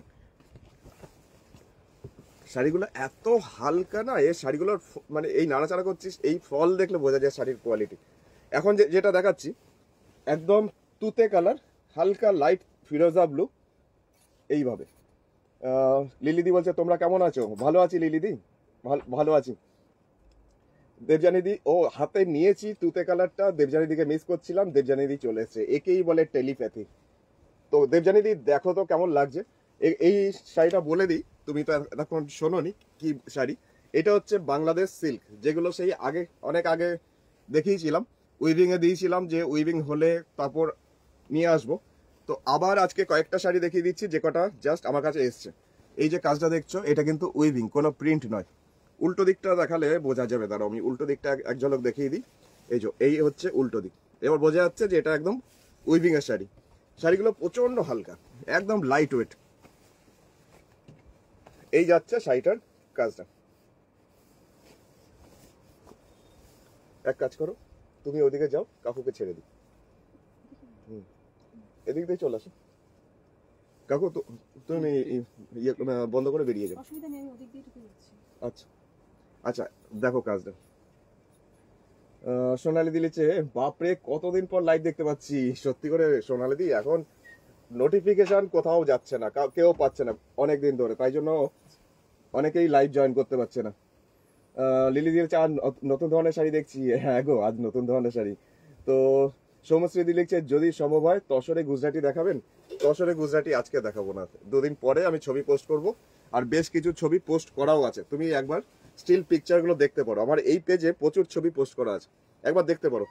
শাড়িগুলো এত হালকা না, এই শাড়িগুলোর মানে এই নাড়াচাড়া করছিস, এই ফল দেখলে বোঝা যায় শাড়ির কোয়ালিটি। এখন যেটা দেখাচ্ছি একদম তুতে কালার, হালকা লাইট ফিরোজা ব্লু, এইভাবে। লিলিদি বলছে তোমরা কেমন আছো? ভালো আছি লিলিদি, ভালো আছি। দেবযানীদি, ও হাতে নিয়েছি তুতে কালারটা, দেবযানীদিকে মিস করছিলাম, দেবযানীদি চলে এসেছে। একেই বলে টেলিপ্যাথি। তো দেবযানীদি দেখো তো কেমন লাগছে। এই শাড়িটা বলে দিই, তুমি তো এতক্ষণ শোনোনি কি শাড়ি। এটা হচ্ছে বাংলাদেশ সিল্ক, যেগুলো সেই আগে অনেক আগে দেখিয়েছিলাম, উইভিং এ দিয়েছিলাম যে উইভিং হলে তারপর নিয়ে আসবো। তো আবার আজকে কয়েকটা শাড়ি দেখিয়ে দিচ্ছি যে কটা জাস্ট আমার কাছে এসছে। এই যে কাজটা দেখছো এটা কিন্তু উইভিং, কোনো প্রিন্ট নয়। উল্টো দিকটা দেখালে বোঝা যাবে, দাঁড়াও আমি উল্টো দিকটা এক ঝলক দেখিয়ে দিই। এই যে এই হচ্ছে উল্টো দিক, এবার বোঝা যাচ্ছে যে এটা একদম উইভিং এর শাড়ি। শাড়িগুলো প্রচন্ড হালকা, একদম লাইট ওয়েট। এই যাচ্ছে শাড়িটার কাজটা। এক কাজ করো, তুমি ওদিকে যাও, কাকুকে ছেড়ে দিই। এদিক দিয়ে চলে আসো কাকু, তুমি বন্ধ করে বেরিয়ে যাও। অসুবিধা নেই, আমি ওদিক দিয়ে ঢুকে যাচ্ছি। আচ্ছা আচ্ছা, দেখো কাজটা। সোনালি দি লিখছে, বাপরে কতদিন পর লাইভ দেখতে পাচ্ছি। সত্যি করে সোনালি দি, এখন নোটিফিকেশন কোথাও যাচ্ছে না, কেউ পাচ্ছে না অনেকদিন ধরে, তাই জন্য অনেকেই লাইভ জয়েন করতে পারছে না। লিলি দি লিখছে, আর নতুন ধরনের শাড়ি দেখছি। হ্যাঁ গো, আজ নতুন ধরনের শাড়ি। তো সৌমশ্রী দি লিখছে, যদি সম্ভব হয় তসরে গুজরাটি দেখাবেন। তসরে গুজরাটি আজকে দেখাবো না, দুদিন পরে আমি ছবি পোস্ট করব। আর বেশ কিছু ছবি পোস্ট করাও আছে, তুমি একবার স্টিল পিকচারগুলো দেখতে পারো, আমার এই পেজে প্রচুর ছবি পোস্ট করা আছে, একবার দেখতে পারো।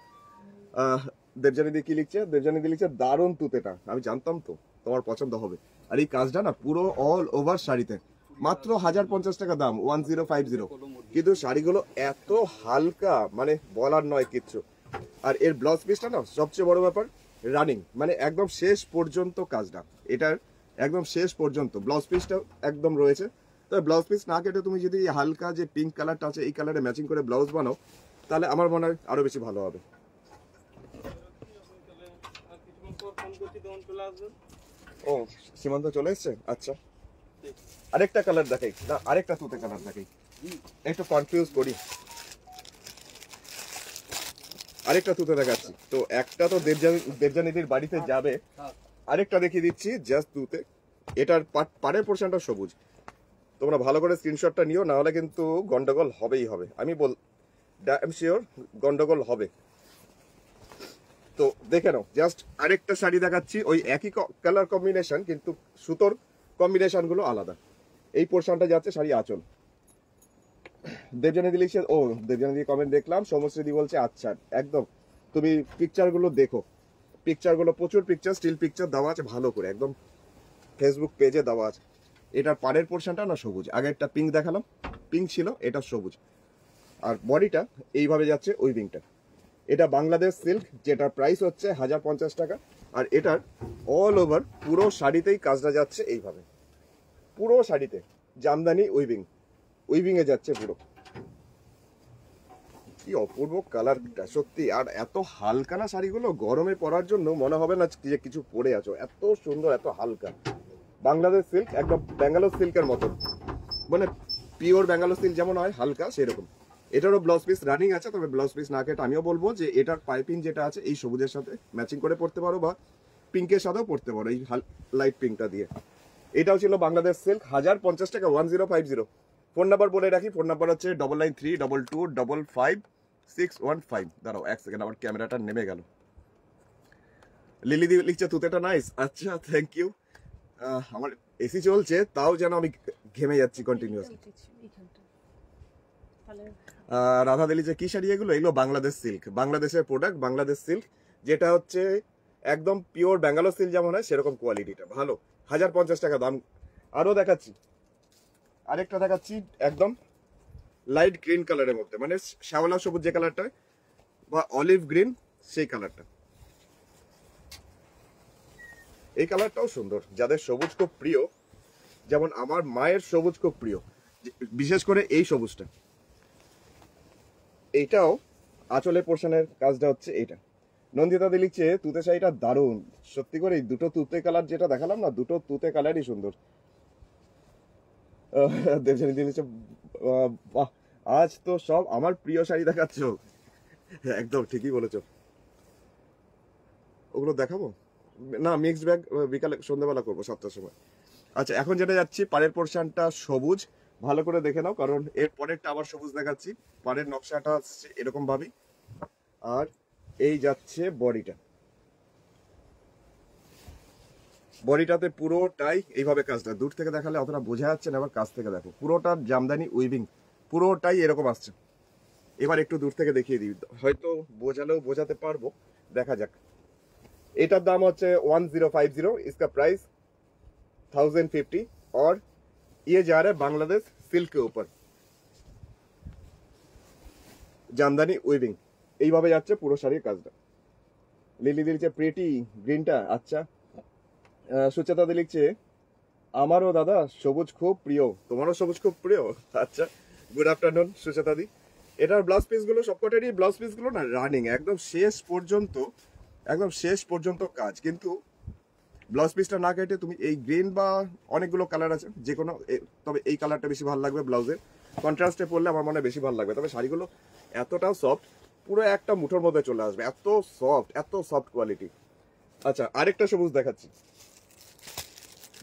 দেবযানীদি কি লিখছে? দেবযানীদি লিখছে, দারুণ তুতেটা, আমি জানতাম তো তোমার পছন্দ হবে। আর এই কাজটা না পুরো অল ওভার শাড়িতে, মাত্র 1050 টাকা দাম, 1050। কিন্তু শাড়িগুলো এত হালকা, মানে বলার নয় কিচ্ছু। আর এর ব্লাউজ পিসটা না সবচেয়ে বড় ব্যাপার, রানিং, মানে একদম শেষ পর্যন্ত কাজটা এটার, একদম শেষ পর্যন্ত ব্লাউজ পিসটা একদম রয়েছে। তবে ব্লাউজ পিস না কেটে তুমি যদি হালকা যে পিঙ্ক কালারটা আছে এই কালারে ম্যাচিং করে ব্লাউজ বানাও, তাহলে আমার মনে হয় আরো বেশি ভালো হবে। ও সীমান্ত চলে এসছে, আচ্ছা। আরেকটা কালার দেখাই না, আরেকটা তুতে কালার দেখাই, একটু কনফিউজ করি। আরেকটা তুতে দেখাচ্ছি, তো একটা তো দেবযানীদির বাড়িতে যাবে, আরেকটা দেখিয়ে দিচ্ছি জাস্ট তুতে। এটার পাড়ের পোর্শনটা সবুজ, তোমরা ভালো করে স্ক্রিনশটটা নিও, না হলে কিন্তু গন্ডগোল হবেই হবে, আমি আই এম শিওর গন্ডগোল হবে। তো দেখে নাও, জাস্ট আরেকটা শাড়ি দেখাচ্ছি, ওই একই কালার কম্বিনেশন কিন্তু সুতোর কম্বিনেশন গুলো আলাদা। এই পোর্শনটা যাচ্ছে শাড়ি আঁচল। দেবযানীদি লিখছে, ও দেবযানীদি কমেন্ট দেখলাম। সৌমশ্রীদি বলছে আচ্ছা, একদম তুমি পিকচারগুলো দেখো, পিকচারগুলো প্রচুর পিকচার, স্টিল পিকচার দেওয়া আছে ভালো করে, একদম ফেসবুক পেজে দেওয়া আছে। এটার পাড়ের পোর্শনটা না সবুজ, আগে একটা পিঙ্ক দেখালাম, পিঙ্ক ছিল, এটা সবুজ। আর বডিটা এইভাবে যাচ্ছে উইভিংটা। এটা বাংলাদেশ সিল্ক, যেটার প্রাইস হচ্ছে 1050 টাকা। আর এটার অল ওভার পুরো শাড়িতেই কাজটা যাচ্ছে এইভাবে, পুরো শাড়িতে জামদানি উইভিং, উইভিং এ যাচ্ছে পুরো। কি অপূর্ব কালারটা সত্যি, আর এত হালকা না শাড়িগুলো, গরমে পরার জন্য মনে হবে না যে কিছু পরে আছো, এত সুন্দর, এত হালকা। বাংলাদেশ সিল্ক একদম ব্যাঙ্গালোর সিল্কের মতন, মানে পিওর ব্যাঙ্গালোর সিল্ক যেমন হয় হালকা সেরকম। এটারও ব্লাউজ পিস রানিং আছে, তবে ব্লাউজ পিস না কেটে আমিও বলবো যে এটার পাইপিং যেটা আছে এই সবুজের সাথে ম্যাচিং করে পড়তে পারো, বা পিঙ্কের সাথেও পড়তে পারো, এই লাইট পিঙ্কটা দিয়ে। এটাও ছিল বাংলাদেশ সিল্ক, 1050 টাকা, 1050। ফোন নাম্বার বলে রাখি, ফোন নাম্বার হচ্ছে 9932255615। দাঁড়াও এক সেকেন্ড, আমার ক্যামেরাটা নেমে গেল। লিলি দি লিখছে তুতেটা নাইস, আচ্ছা থ্যাংক ইউ। আমার এসি চলছে তাও যেন আমি ঘেমে যাচ্ছি কন্টিনিউয়াসলি। রাধা দিলি যে কি শাড়ি এগুলো? এগুলো বাংলাদেশ সিল্ক, বাংলাদেশের প্রোডাক্ট, বাংলাদেশ সিল্ক, যেটা হচ্ছে একদম পিওর ব্যাঙ্গালোর সিল্ক যেমন হয় সেরকম কোয়ালিটিটা ভালো। 1050 টাকা দাম। আরো দেখাচ্ছি, আরেকটা দেখাচ্ছি একদম লাইট গ্রিন কালারের মধ্যে, মানে শ্যাওলা সবুজ যে কালারটা বা অলিভ গ্রিন সেই কালারটা। এই কালারটাও সুন্দর, যাদের সবুজ খুব প্রিয়, যেমন আমার মায়ের সবুজ খুব প্রিয়, বিশেষ করে এই সবুজটা। এইটাও আঁচলের পোর্শনের কাজটা হচ্ছে এইটা। নন্দিতাদি লিখছে তুতে শাড়িটা দারুণ, সত্যি করে দুটো তুতে কালার যেটা দেখালাম না, দুটো তুতে কালারই সুন্দর। দেবজানি দি লিখছে বাহ, আজ তো সব আমার প্রিয় শাড়ি দেখাচ্ছ। একদম ঠিকই বলেছো। ওগুলো দেখাবো না, মিক্স ব্যাগ বিকালে সন্ধ্যাবেলা করবো 7টার সময়। আচ্ছা, এখন যেটা যাচ্ছি পাড়ের পোর্শনটা সবুজ, ভালো করে দেখে নাও, কারণ এর পরেরটা আবার সবুজ দেখাচ্ছি। পাড়ের নকশাটা আসছে এরকম ভাবেই। আর এই যাচ্ছে বডিটা, বডিটাতে পুরোটাই এইভাবে কাজটা, দূর থেকে দেখালে অতটা বোঝা যাচ্ছে না, আবার কাছ থেকে দেখো পুরোটা জামদানি উইভিং, পুরোটাই এরকম আসছে। এবার একটু দূর থেকে দেখিয়ে দিই, হয়তো বোঝালেও বোঝাতে পারবো, দেখা যাক। এটার দাম হচ্ছে 1050, इसका प्राइस 1050 और ये जा रहा है बांग्लादेश सिल्क के ऊपर, জামদানি উইভিং। এইভাবে যাচ্ছে পুরো শাড়ির কাজটা। লিলি দিচ্ছে প্রিটি গ্রিনটা। আচ্ছা, সুচেতা দি লিখছে আমারও দাদা সবুজ খুব প্রিয়, তোমারও সবুজ খুব প্রিয়। আচ্ছা, গুড আফটারনুন সুচেতা দি। এটার ব্লাউজ পিসগুলো সবকটারই ব্লাউজ পিসগুলো না রানিং, একদম শেষ পর্যন্ত, একদম শেষ পর্যন্ত কাজ। কিন্তু ব্লাউজ পিসটা না কেটে তুমি এই গ্রিন বা অনেকগুলো কালার আছে যে কোনো, তবে এই কালারটা বেশি ভালো লাগবে ব্লাউজের কন্ট্রাস্টে পরলে, আমার মনে হয় বেশি ভালো লাগবে। তবে শাড়িগুলো এতটাও সফট, পুরো একটা মুঠোর মধ্যে চলে আসবে, এত সফট, এত সফট কোয়ালিটি। আচ্ছা, আরেকটা সবুজ দেখাচ্ছি।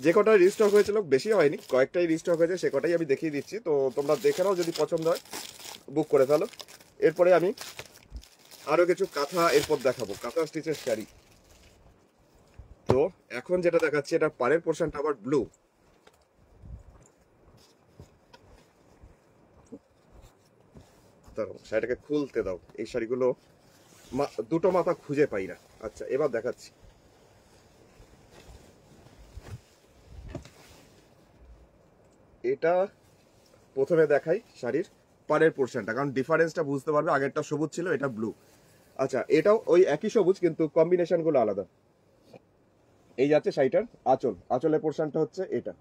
যে কটা রিস্টক হয়েছিল, বেশি হয়নি, কয়েকটাই রিস্টক হয়েছে, সে কটাই আমি দেখিয়ে দিচ্ছি। তো তোমরা দেখে নাও, যদি পছন্দ হয় বুক করে ফেলো। এরপরে আমি আরো কিছু কাঁথা এরপর দেখাবো, কাঁথা স্টিচের শাড়ি। তো এখন যেটা দেখাচ্ছি, এটা পাড়ের পোর্শনটা আবার ব্লু। দাঁড়াও, শাড়িটাকে খুলতে দাও, এই শাড়িগুলো দুটো মাথা খুঁজে পাই না। আচ্ছা, এবার দেখাচ্ছি। এটা প্রথমে দেখাই শাড়ির পাড়ের পোর্শনটা, কারণ ডিফারেন্সটা বুঝতে পারবে। আগেরটা সবুজ ছিল, এটা ব্লু। আচ্ছা, এটাও ওই একই সবুজ, কিন্তু কম্বিনেশন গুলো আলাদা। এই যাচ্ছে শাড়িটার আঁচল, আঁচলের পোর্শনটা হচ্ছে এটা।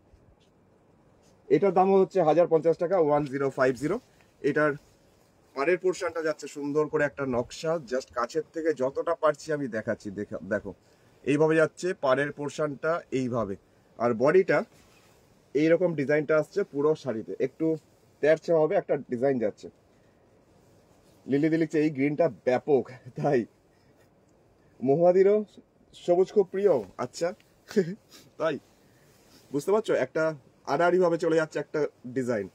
এটার দাম হচ্ছে 1050 টাকা, 1050। এটার পাড়ের পোর্শনটা যাচ্ছে সুন্দর করে একটা নকশা, জাস্ট কাছের থেকে যতটা পারছি আমি দেখাচ্ছি, দেখো এইভাবে যাচ্ছে পাড়ের পোর্শনটা এইভাবে। আর বডিটা এইরকম ডিজাইনটা আসছে পুরো শাড়িতে, একটু তেরছে হবে একটা ডিজাইন যাচ্ছে। লিলি দিলিচ্ছে এই গ্রিনটা ব্যাপক, তাই মহুয়াদিরও সবুজ খুব প্রিয়। আচ্ছা, তাই বুঝতে পারছো, একটা আড়াআড়ি ভাবে চলে যাচ্ছে একটা ডিজাইন।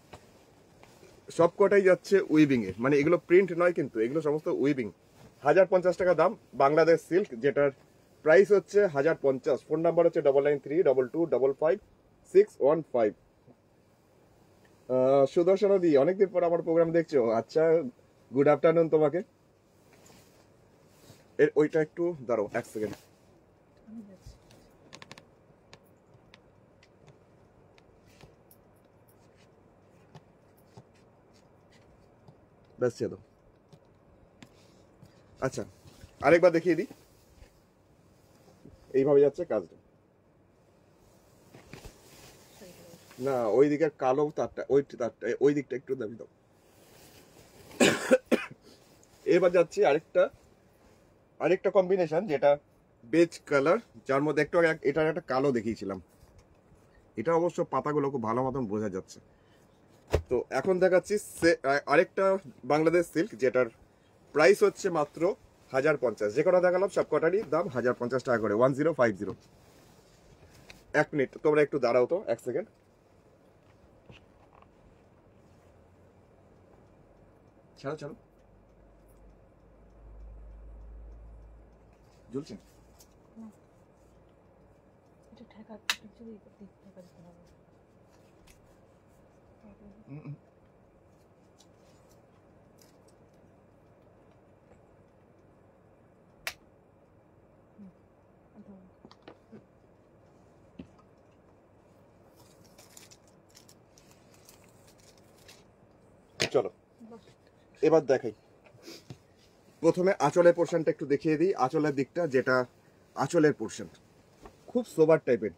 সবকটাই যাচ্ছে উইভিং এ, মানে এগুলো প্রিন্ট নয়, কিন্তু এগুলো সমস্ত উইভিং। 1050 টাকা দাম, বাংলাদেশ সিল্ক, যেটার প্রাইস হচ্ছে 1050। ফোন নাম্বার হচ্ছে 9932225565। সুদর্শনা দি, অনেকদিন পর আমার প্রোগ্রাম দেখছো। আচ্ছা, গুড আফটারনুন তোমাকে। ওইটা একটু দাঁড়াও 1 সেকেন্ড। ব্যাস চলো। আচ্ছা, আরেকবার দেখিয়ে দিই, এইভাবে যাচ্ছে কাজটা। না, ওই দিকের কালো তারটা, ওই তারটা, ওই দিকটা একটু দাবি দাও। এবার যাচ্ছি আরেকটা কম্বিনেশন, যেটা বেজ কালার, যার মধ্যে একটু আগে এটার একটা কালো দেখিয়েছিলাম। এটা অবশ্য পাতাগুলো খুব ভালো মতন বোঝা যাচ্ছে। তো এখন দেখাচ্ছি আরেকটা বাংলাদেশ সিল্ক, যেটার প্রাইস হচ্ছে মাত্র 1050। যে কটা দেখালাম সব কটারই দাম 1050 টাকা করে, 1050। 1 মিনিট তোমরা একটু দাঁড়াও তো, 1 সেকেন্ড। ছাড়ো ছাড়ো, ঝুলছে। চলো এবার দেখাই। প্রথমে আঁচলের পোর্শনটা একটু দেখিয়ে দিই। আঁচলের দিকটা, যেটা আঁচলের পোর্শন খুব সোবার টাইপের,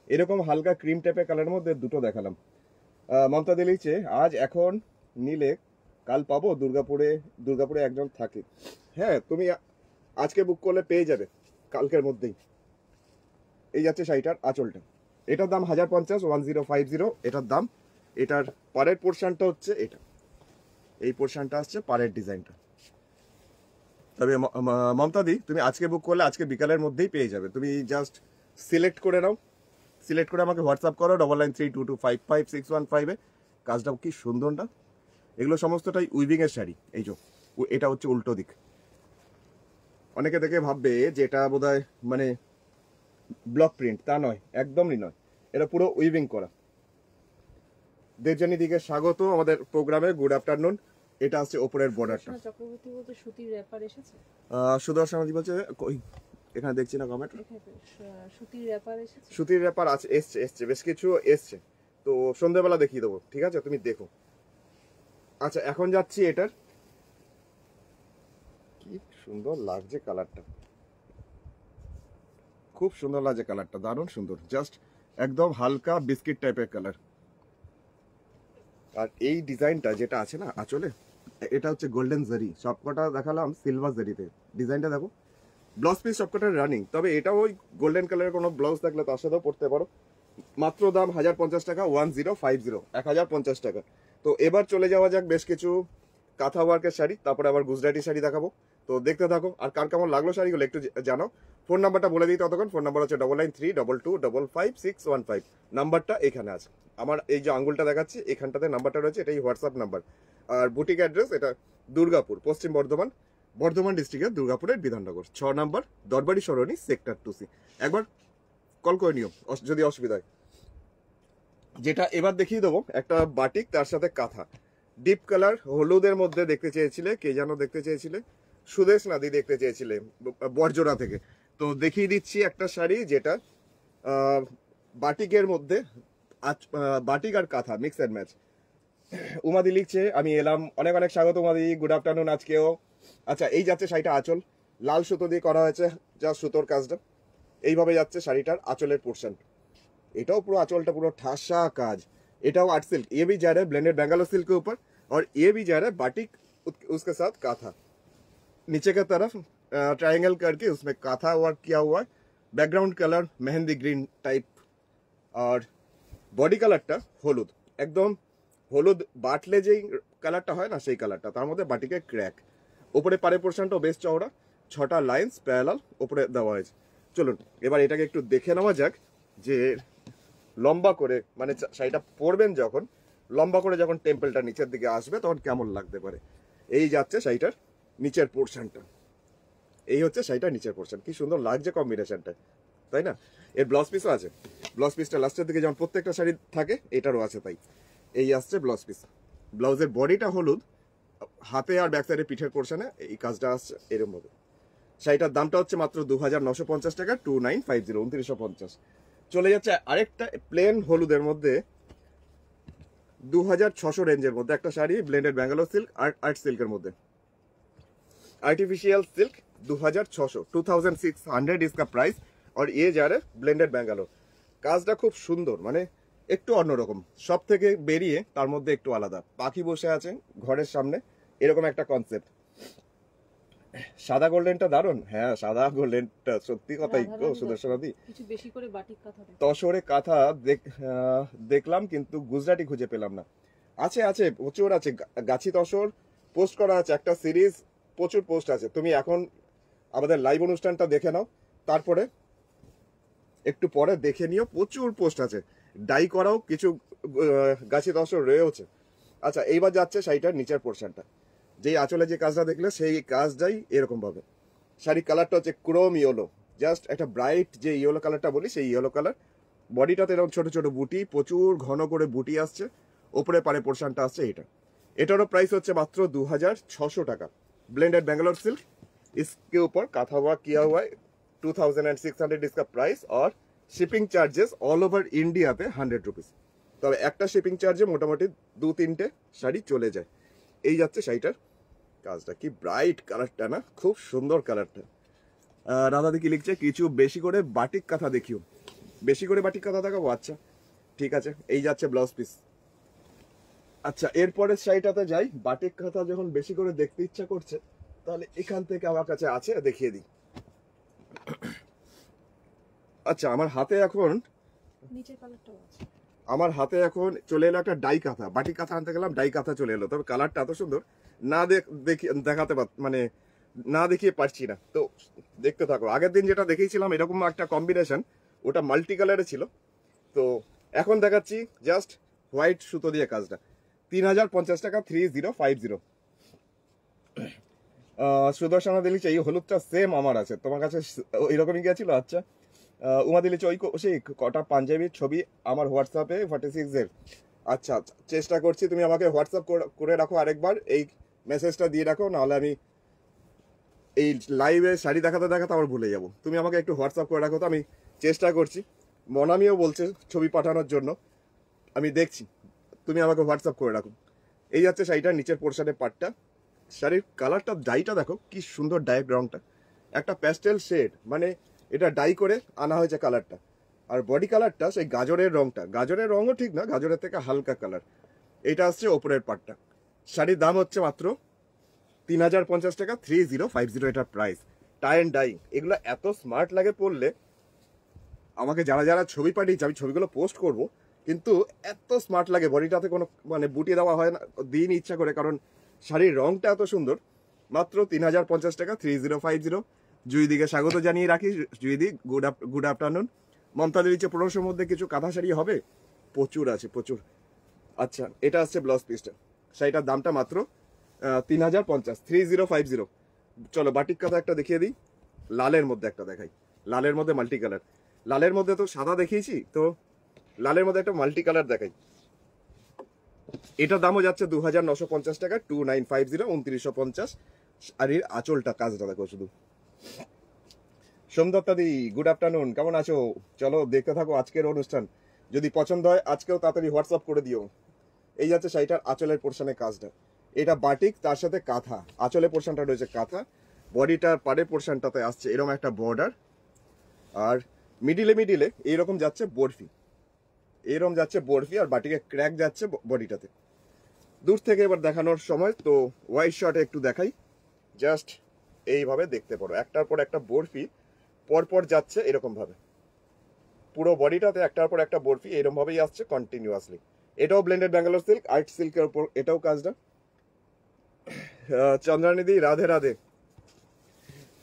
এরকম হালকা ক্রিম টাইপের কালারের মধ্যে দুটো দেখালাম। মমতা দি লিখছে আজ এখন নিলে কাল পাবো দুর্গাপুরে। দুর্গাপুরে একজন থাকে। হ্যাঁ, তুমি আজকে বুক করলে পেয়ে যাবে কালকের মধ্যেই। এই যাচ্ছে শাড়িটার আঁচলটা। এটার দাম 1050, 1050 এটার দাম। এটার পাড়ের পোর্শনটা হচ্ছে এটা, এই পোর্শনটা আসছে পাড়ের ডিজাইনটা। তবে মমতা দি তুমি আজকে বুক করলে আজকে বিকালের মধ্যেই পেয়ে যাবে। তুমি জাস্ট সিলেক্ট করে নাও, সিলেক্ট করে আমাকে হোয়াটসঅ্যাপ করো 9932255615-এ। কাজটা কি সুন্দর না? এগুলো সমস্তটাই উইভিং এর শাড়ি। এই যে এটা হচ্ছে উল্টো দিক। অনেকে দেখে ভাববে যে এটা বোধহয় মানে ব্লক প্রিন্ট, তা নয়, একদমই নয়, এটা পুরো উইভিং করা। দেবজানি দিকে স্বাগত আমাদের প্রোগ্রামে, গুড আফটারনুন। এটা আছে ওপরের বর্ডারটা। চক্রবর্তী বলতে সুতির র্যাপার এসেছে। সুদর্শন দি বলছে কই, এখানে দেখছি না কমেন্ট। সুতির র্যাপার এসেছে, সুতির র্যাপার আছে, এসছে বেশ কিছু এসছে। তো সন্ধ্যাবেলা দেখিয়ে দেবো, ঠিক আছে, তুমি দেখো। আচ্ছা, এখন যাচ্ছি এটার। কি সুন্দর লাগছে কালারটা, খুব সুন্দর লাগছে কালারটা, দারুণ সুন্দর, জাস্ট একদম হালকা বিস্কিট টাইপের কালার। আর এই ডিজাইনটা যেটা আছে না আঁচলে, এটা হচ্ছে গোল্ডেন জারি। সবকটা দেখালাম সিলভার জারিতে, ডিজাইনটা দেখো। ব্লাউজ পিস সবকটা রানিং, তবে এটা ওই গোল্ডেন কালারের কোনো ব্লাউজ থাকলে তার সাথেও পড়তে পারো। মাত্র দাম 1050 টাকা, 1050, 1050 টাকা। তো এবার চলে যাওয়া যাক বেশ কিছু কাঁথা ওয়ার্কের শাড়ি, তারপরে আবার গুজরাটি শাড়ি দেখাবো। তো দেখতে থাকো। আর কার কেমন লাগলো শাড়িগুলো একটু জানাও। ফোন নাম্বারটা বলে দিই ততক্ষণ। ফোন নাম্বার হচ্ছে 9932255615। নাম্বারটা এখানে আছে, আমার এই যে আঙ্গুলটা দেখাচ্ছি এখানটাতে নাম্বারটা রয়েছে, এটাই হোয়াটসঅ্যাপ নাম্বার। আর বুটিক অ্যাড্রেস এটা দুর্গাপুর, পশ্চিম বর্ধমান, বর্ধমান ডিস্ট্রিক্টের দুর্গাপুরের বিধাননগর 6 নম্বর দরবারি সরণি, সেক্টর 2C। একবার কল করে নিও যদি অসুবিধা হয়। যেটা এবার দেখিয়ে দেবো একটা বাটিক, তার সাথে কাঁথা, ডিপ কালার হলুদের মধ্যে দেখতে চেয়েছিলে, কে যেন দেখতে চেয়েছিলে, সুদেশ নাদি দেখতে চেয়েছিলে বর্জরা থেকে। তো দেখিয়ে দিচ্ছি একটা শাড়ি যেটা বাটিকের মধ্যে, বাটিক আর কাঁথা মিক্স অ্যান্ড ম্যাচ। উমাদি লিখছে আমি এলাম, অনেক অনেক স্বাগত উমাদি, গুড আফটারনুন আজকেও। আচ্ছা, এই যাচ্ছে শাড়িটা আঁচল, লাল সুতো দিয়ে করা হয়েছে, যা সুতোর কাজটা এইভাবে যাচ্ছে শাড়িটার আঁচলের পোর্শন। এটাও পুরো आंचलটা पुरो ठासा काज। एटाও आर्ट सिल्क, ये भी जा रहा है ब्लेंडेड बेंगालोर सिल्क के ऊपर, और ये भी जा रहा है बाटिक उसके साथ काथा। नीचे की तरफ ट्रायंगल करके उसमें काथा वर्क किया हुआ है। Background colour mehndi green type, और बॉडी कलरটা হলুদ, একদম হলুদ বাটলে যেই কালারটা হয় না সেই কালারটা, তার মধ্যে বাটিকের ক্র্যাক। উপরে পাড়ে পোর্শনটাও বেশ চওড়া, 6টা লাইন্স প্যারালাল উপরে দেওয়া হয়েছে। চলুন এবার এটাকে একটু দেখে নেওয়া যাক যে লম্বা করে, মানে শাড়িটা পরবেন যখন লম্বা করে যখন টেম্পলটা নিচের দিকে আসবে তখন কেমন লাগতে পারে। এই যাচ্ছে শাড়িটার নিচের পোর্শনটা, এই হচ্ছে শাড়িটার নিচের পোর্শন। কি সুন্দর লাগছে কম্বিনেশনটা, তাই না? এর ব্লাউজ পিসও আছে, ব্লাউজ পিসটা লাস্টের দিকে যেমন প্রত্যেকটা শাড়ি থাকে এটারও আছে তাই। এই আসছে ব্লাউজ পিস, ব্লাউজের বডিটা হলুদ, হাতে আর ব্যাক সাইডে পিঠের পোর্শনে এই কাজটা আসছে এরকম ভাবে। শাড়িটার দামটা হচ্ছে মাত্র 2950 টাকা, 2950, 2950। চলে যাচ্ছে আরেকটা প্লেন হলুদের মধ্যে 2600 রেঞ্জের মধ্যে একটা sari, blended Bangalore silk art সিল্কের মধ্যে, आर्टिफिशियल सिल्क 2600, 2600 इसका प्राइस। और ये जा रहा है ब्लेंडेड ব্যাঙ্গালোর। কাজটা খুব সুন্দর, মানে একটু অন্যরকম, সব থেকে বেরিয়ে তার মধ্যে একটু আলাদা। পাখি বসে আছে ঘরের সামনে, এরকম একটা কনসেপ্ট। সাদা গোল্ডেনটা দারুন, হ্যাঁ সাদা গোল্ডেনটা সত্যি কথাই তো সুদর্শনাদি। কিছু বেশি করে বাটিক কাঁথা, তসরে কাঁথা দেখলাম কিন্তু গুজরাটি খুঁজে পেলাম না। আছে আছে প্রচুর আছে, গাছি তসর পোস্ট করা আছে একটা সিরিজ, প্রচুর পোস্ট আছে। তুমি এখন আমাদের লাইভ অনুষ্ঠানটা দেখে নাও, তারপরে একটু পরে দেখে নিও, প্রচুর পোস্ট আছে। ডাই করাও কিছু গাছি তসর রয়েছে। আচ্ছা, এইবার যাচ্ছে শাড়িটার নিচের পোর্শনটা, যেই আঁচলে যে কাজটা দেখলে সেই কাজটাই এরকম ভাবে। শাড়ির কালারটা হচ্ছে ক্রোম ইয়েলো, জাস্ট একটা ব্রাইট যে ইয়েলো কালারটা বলি সেই ইয়েলো কালার। বডিটাতে এরকম ছোট ছোট বুটি, প্রচুর ঘন করে বুটি আসছে। ওপরে পারে পোর্শনটা আসছে এটা। এটারও প্রাইস হচ্ছে মাত্র 2600 টাকা। ब्लेंडेड बेंगलोर सिल्क, इसके ऊपर काथा वर्क किया हुआ है, 2600 इसका प्राइस। और shipping charges all over India पे 100 रुपीज। তবে একটা শিপিং চার্জে মোটামুটি 2-3টে শাড়ি চলে যায়। এই যাচ্ছে শাড়িটার কাজটা, কি ব্রাইট কালারটা না, খুব সুন্দর কালারটা। রাধাদি কি লিখছে, কিছু বেশি করে বাটিক কাঁথা দেখিও। বেশি করে বাটিক কাঁথা দেখাবো, আচ্ছা ঠিক আছে। এই যাচ্ছে ব্লাউজ পিস, আচ্ছা, এরপরের শাড়িটাতে যাই। বাটিক কাঁথা যখন বেশি করে দেখতে ইচ্ছা করছে, তাহলে এখান থেকে আমার কাছে আছে, দেখিয়ে দিই। আচ্ছা, আমার হাতে এখন চলে এলো একটা ডাই কাঁথা। বাটিক কাঁথা আনতে গেলাম, ডাই কাঁথা চলে এলো। তবে কালারটা এত সুন্দর, না দেখাতে মানে না দেখিয়ে পারছি না। তো দেখতে থাকো। আগের দিন যেটা দেখিয়েছিলাম এরকম একটা কম্বিনেশন, ওটা মাল্টি কালারে ছিল। তো এখন দেখাচ্ছি জাস্ট হোয়াইট সুতো দিয়ে কাজটা। 3050 টাকা, 3050। সুদর্শনা দিলিছে এই হলুদটা সেম আমার আছে, তোমার কাছে এরকমই গেছিল। আচ্ছা, উমা দিলিছে ওই সেই কটা পাঞ্জাবির ছবি আমার হোয়াটসঅ্যাপে 46 এর। আচ্ছা আচ্ছা, চেষ্টা করছি। তুমি আমাকে হোয়াটসঅ্যাপ করে রাখো আরেকবার, এই মেসেজটা দিয়ে রাখো, নাহলে আমি এই লাইভে শাড়ি দেখাতে দেখাতে আবার ভুলে যাব। তুমি আমাকে একটু হোয়াটসঅ্যাপ করে রাখো, তো আমি চেষ্টা করছি। মনামিও বলছে ছবি পাঠানোর জন্য, আমি দেখছি। তুমি আমাকে হোয়াটসঅ্যাপ করে রাখো। এই যাচ্ছে শাড়িটার নিচের পোর্শনের পার্টটা। শাড়ির কালারটা, ডাইটা দেখো কি সুন্দর ডাই, রংটা একটা প্যাস্টেল শেড, মানে এটা ডাই করে আনা হয়েছে কালারটা। আর বডি কালারটা সেই গাজরের রংটা, গাজরের রঙও ঠিক না, গাজরের থেকে হালকা কালার। এটা আসছে ওপরের পার্টটা। শাড়ির দাম হচ্ছে মাত্র 3050 টাকা, 3050 এটার প্রাইস। টাই অ্যান্ড ডাই, এগুলো এত স্মার্ট লাগে পরলে। আমাকে যারা যারা ছবি পাঠিয়েছে, আমি ছবিগুলো পোস্ট করব, কিন্তু এত স্মার্ট লাগে। বডিটাতে কোনো মানে বুটি দেওয়া হয় না, দিন ইচ্ছা করে, কারণ শাড়ির রংটা এত সুন্দর। মাত্র 3050 টাকা, 3050। জুইদিকে স্বাগত জানিয়ে রাখি। জুইদি, গুড আফটারনুন। মমতা দিচ্ছে 1500-এর মধ্যে কিছু কাঁথা শাড়ি হবে? প্রচুর আছে, প্রচুর। আচ্ছা, এটা আসছে ব্লাউজ পিসটা। শাড়িটার দামটা মাত্র 3050, 3050। চলো বাটিক কাঁথা একটা দেখিয়ে দিই। লালের মধ্যে একটা দেখাই, লালের মধ্যে মাল্টি কালার। লালের মধ্যে তো সাদা দেখিয়েছি, তো লালের মধ্যে একটা মাল্টি কালার দেখাই। এটার দামও যাচ্ছে 2950 টাকা, 2950, 2950। আর এর আঁচলটা, কাজটা দেখো শুধু। সোমদত্তাদি, গুড আফটারনুন, কেমন আছো? চলো দেখতে থাকো আজকের অনুষ্ঠান। যদি পছন্দ হয় আজকেও তাড়াতাড়ি হোয়াটসঅ্যাপ করে দিও। এই যাচ্ছে শাড়িটার আঁচলের পোর্শনের কাজটা। এটা বাটিক, তার সাথে কাঁথা। আঁচলের পোর্শনটা রয়েছে কাঁথা, বডিটার পাড়ের পোর্শনটাতে আসছে এরকম একটা বর্ডার, আর মিডিলে এইরকম যাচ্ছে বরফি, এরকম যাচ্ছে বরফি, আর বাটিকে ক্র্যাক যাচ্ছে বডিটাতে। দূর থেকে এবার দেখানোর সময় তো ওয়াইড শটে একটু দেখাই। জাস্ট এইভাবে দেখতে পারো, একটার পর একটা বরফি পরপর যাচ্ছে এরকম ভাবে। পুরো বডিটাতে একটার পর একটা বরফি এরকম ভাবেই আসছে কন্টিনিউয়াসলি। এটাও ব্লেন্ডেড ব্যাঙ্গালোর সিল্ক, আর্ট সিল্কের উপর এটাও কাজটা। চন্দ্রানিধি, রাধে রাধে,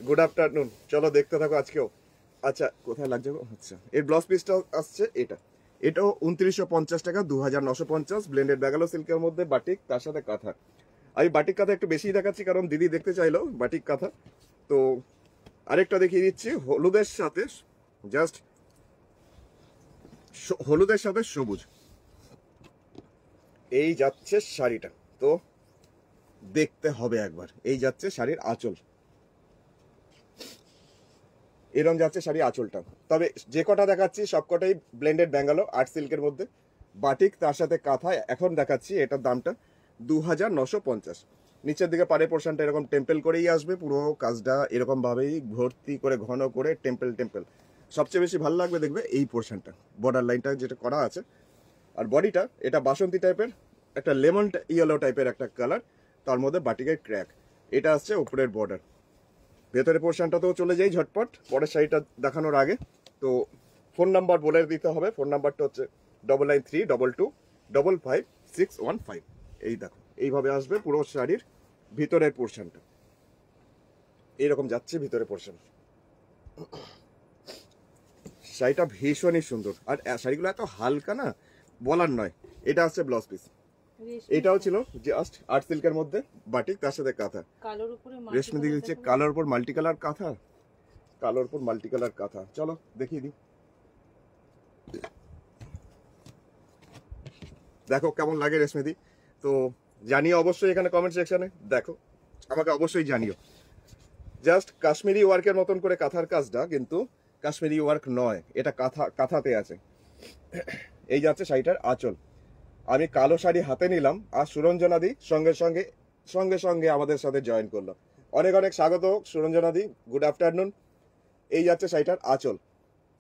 গুড আফটারনুন। চলো দেখতে থাকো আজকেও। আচ্ছা, কোথায় লাগছে? আচ্ছা, এর ব্লাউজ পিসটা আসছে এটা। এটাও 2950 টাকা, 2950। ব্লেন্ডেড ব্যাঙ্গালোর সিল্কের মধ্যে বাটিক, তার সাথে কাঁথা। আমি বাটিক কাঁথা একটু বেশি দেখাচ্ছি কারণ দিদি দেখতে চাইলো বাটিক কাঁথা। তো আরেকটা দেখিয়ে দিচ্ছি হলুদের সাথে, জাস্ট হলুদের সাথে সবুজ। এই যাচ্ছে শাড়িটা, তো দেখতে হবে একবার। এই যাচ্ছে শাড়ির আঁচল, এরকম যাচ্ছে শাড়ির আঁচলটা। তবে যে কটা দেখাচ্ছি সবকটাই ব্লেন্ডেড ব্যাঙ্গালোর আর্ট সিল্কের মধ্যে, বাটিক তার সাথে কাঁথা। এখন দেখাচ্ছি এটার দামটা 2950। নিচের দিকে পাড়ের পোর্শনটা এরকম টেম্পল করেই আসবে, পুরো কাজটা এরকম ভাবেই ভর্তি করে ঘন করে টেম্পল। সবচেয়ে বেশি ভালো লাগবে দেখবে এই পোর্শনটা, বর্ডার লাইনটা যেটা করা আছে। আর বডিটা এটা বাসন্তী টাইপের, একটা লেমন ইয়েলো টাইপের একটা কালার, তার মধ্যে বাটিকের ক্র্যাক। এটা আসছে উপরের বর্ডার। ভেতরের পোর্শনটাতেও চলে যাই ঝটপট পরের শাড়িটা দেখানোর আগে। তো ফোন নাম্বার বলে দিতে হবে। ফোন নাম্বারটা হচ্ছে 9932225615। এই দেখো এইভাবে আসবে পুরো শাড়ির ভিতরের পোর্শনটা, এইরকম যাচ্ছে ভিতরের পোর্শন। শাড়িটা ভীষণই সুন্দর, আর শাড়িগুলো এত হালকা না, বলার নয়। এটা আসছে ব্লাউজ পিস। এটাও ছিল জাস্ট আর্ট সিল্কের মধ্যে বাটিক, তার সাথে কাঁথা। রেশমি দিচ্ছে কালোর উপর মাল্টি কালার কাঁথা, কালোর উপর মাল্টি কালার কাঁথা। চলো দেখিয়ে দিই, দেখো কেমন লাগে রেশমিদি। তো জানিও অবশ্যই এখানে কমেন্ট সেকশনে, দেখো আমাকে অবশ্যই জানিও। জাস্ট কাশ্মীরি ওয়ার্কের মতন করে কাঁথার কাজটা, কিন্তু কাশ্মীরি ওয়ার্ক নয়, এটা কাঁথাতে আছে। এই যাচ্ছে শাড়িটার আঁচল। আমি কালো শাড়ি হাতে নিলাম, আর সুরঞ্জনাদি সঙ্গে আমাদের সাথে জয়েন করলো। অনেক অনেক স্বাগত সুরঞ্জনাদি, গুড আফটারনুন। এই যাচ্ছে শাড়িটার আঁচল।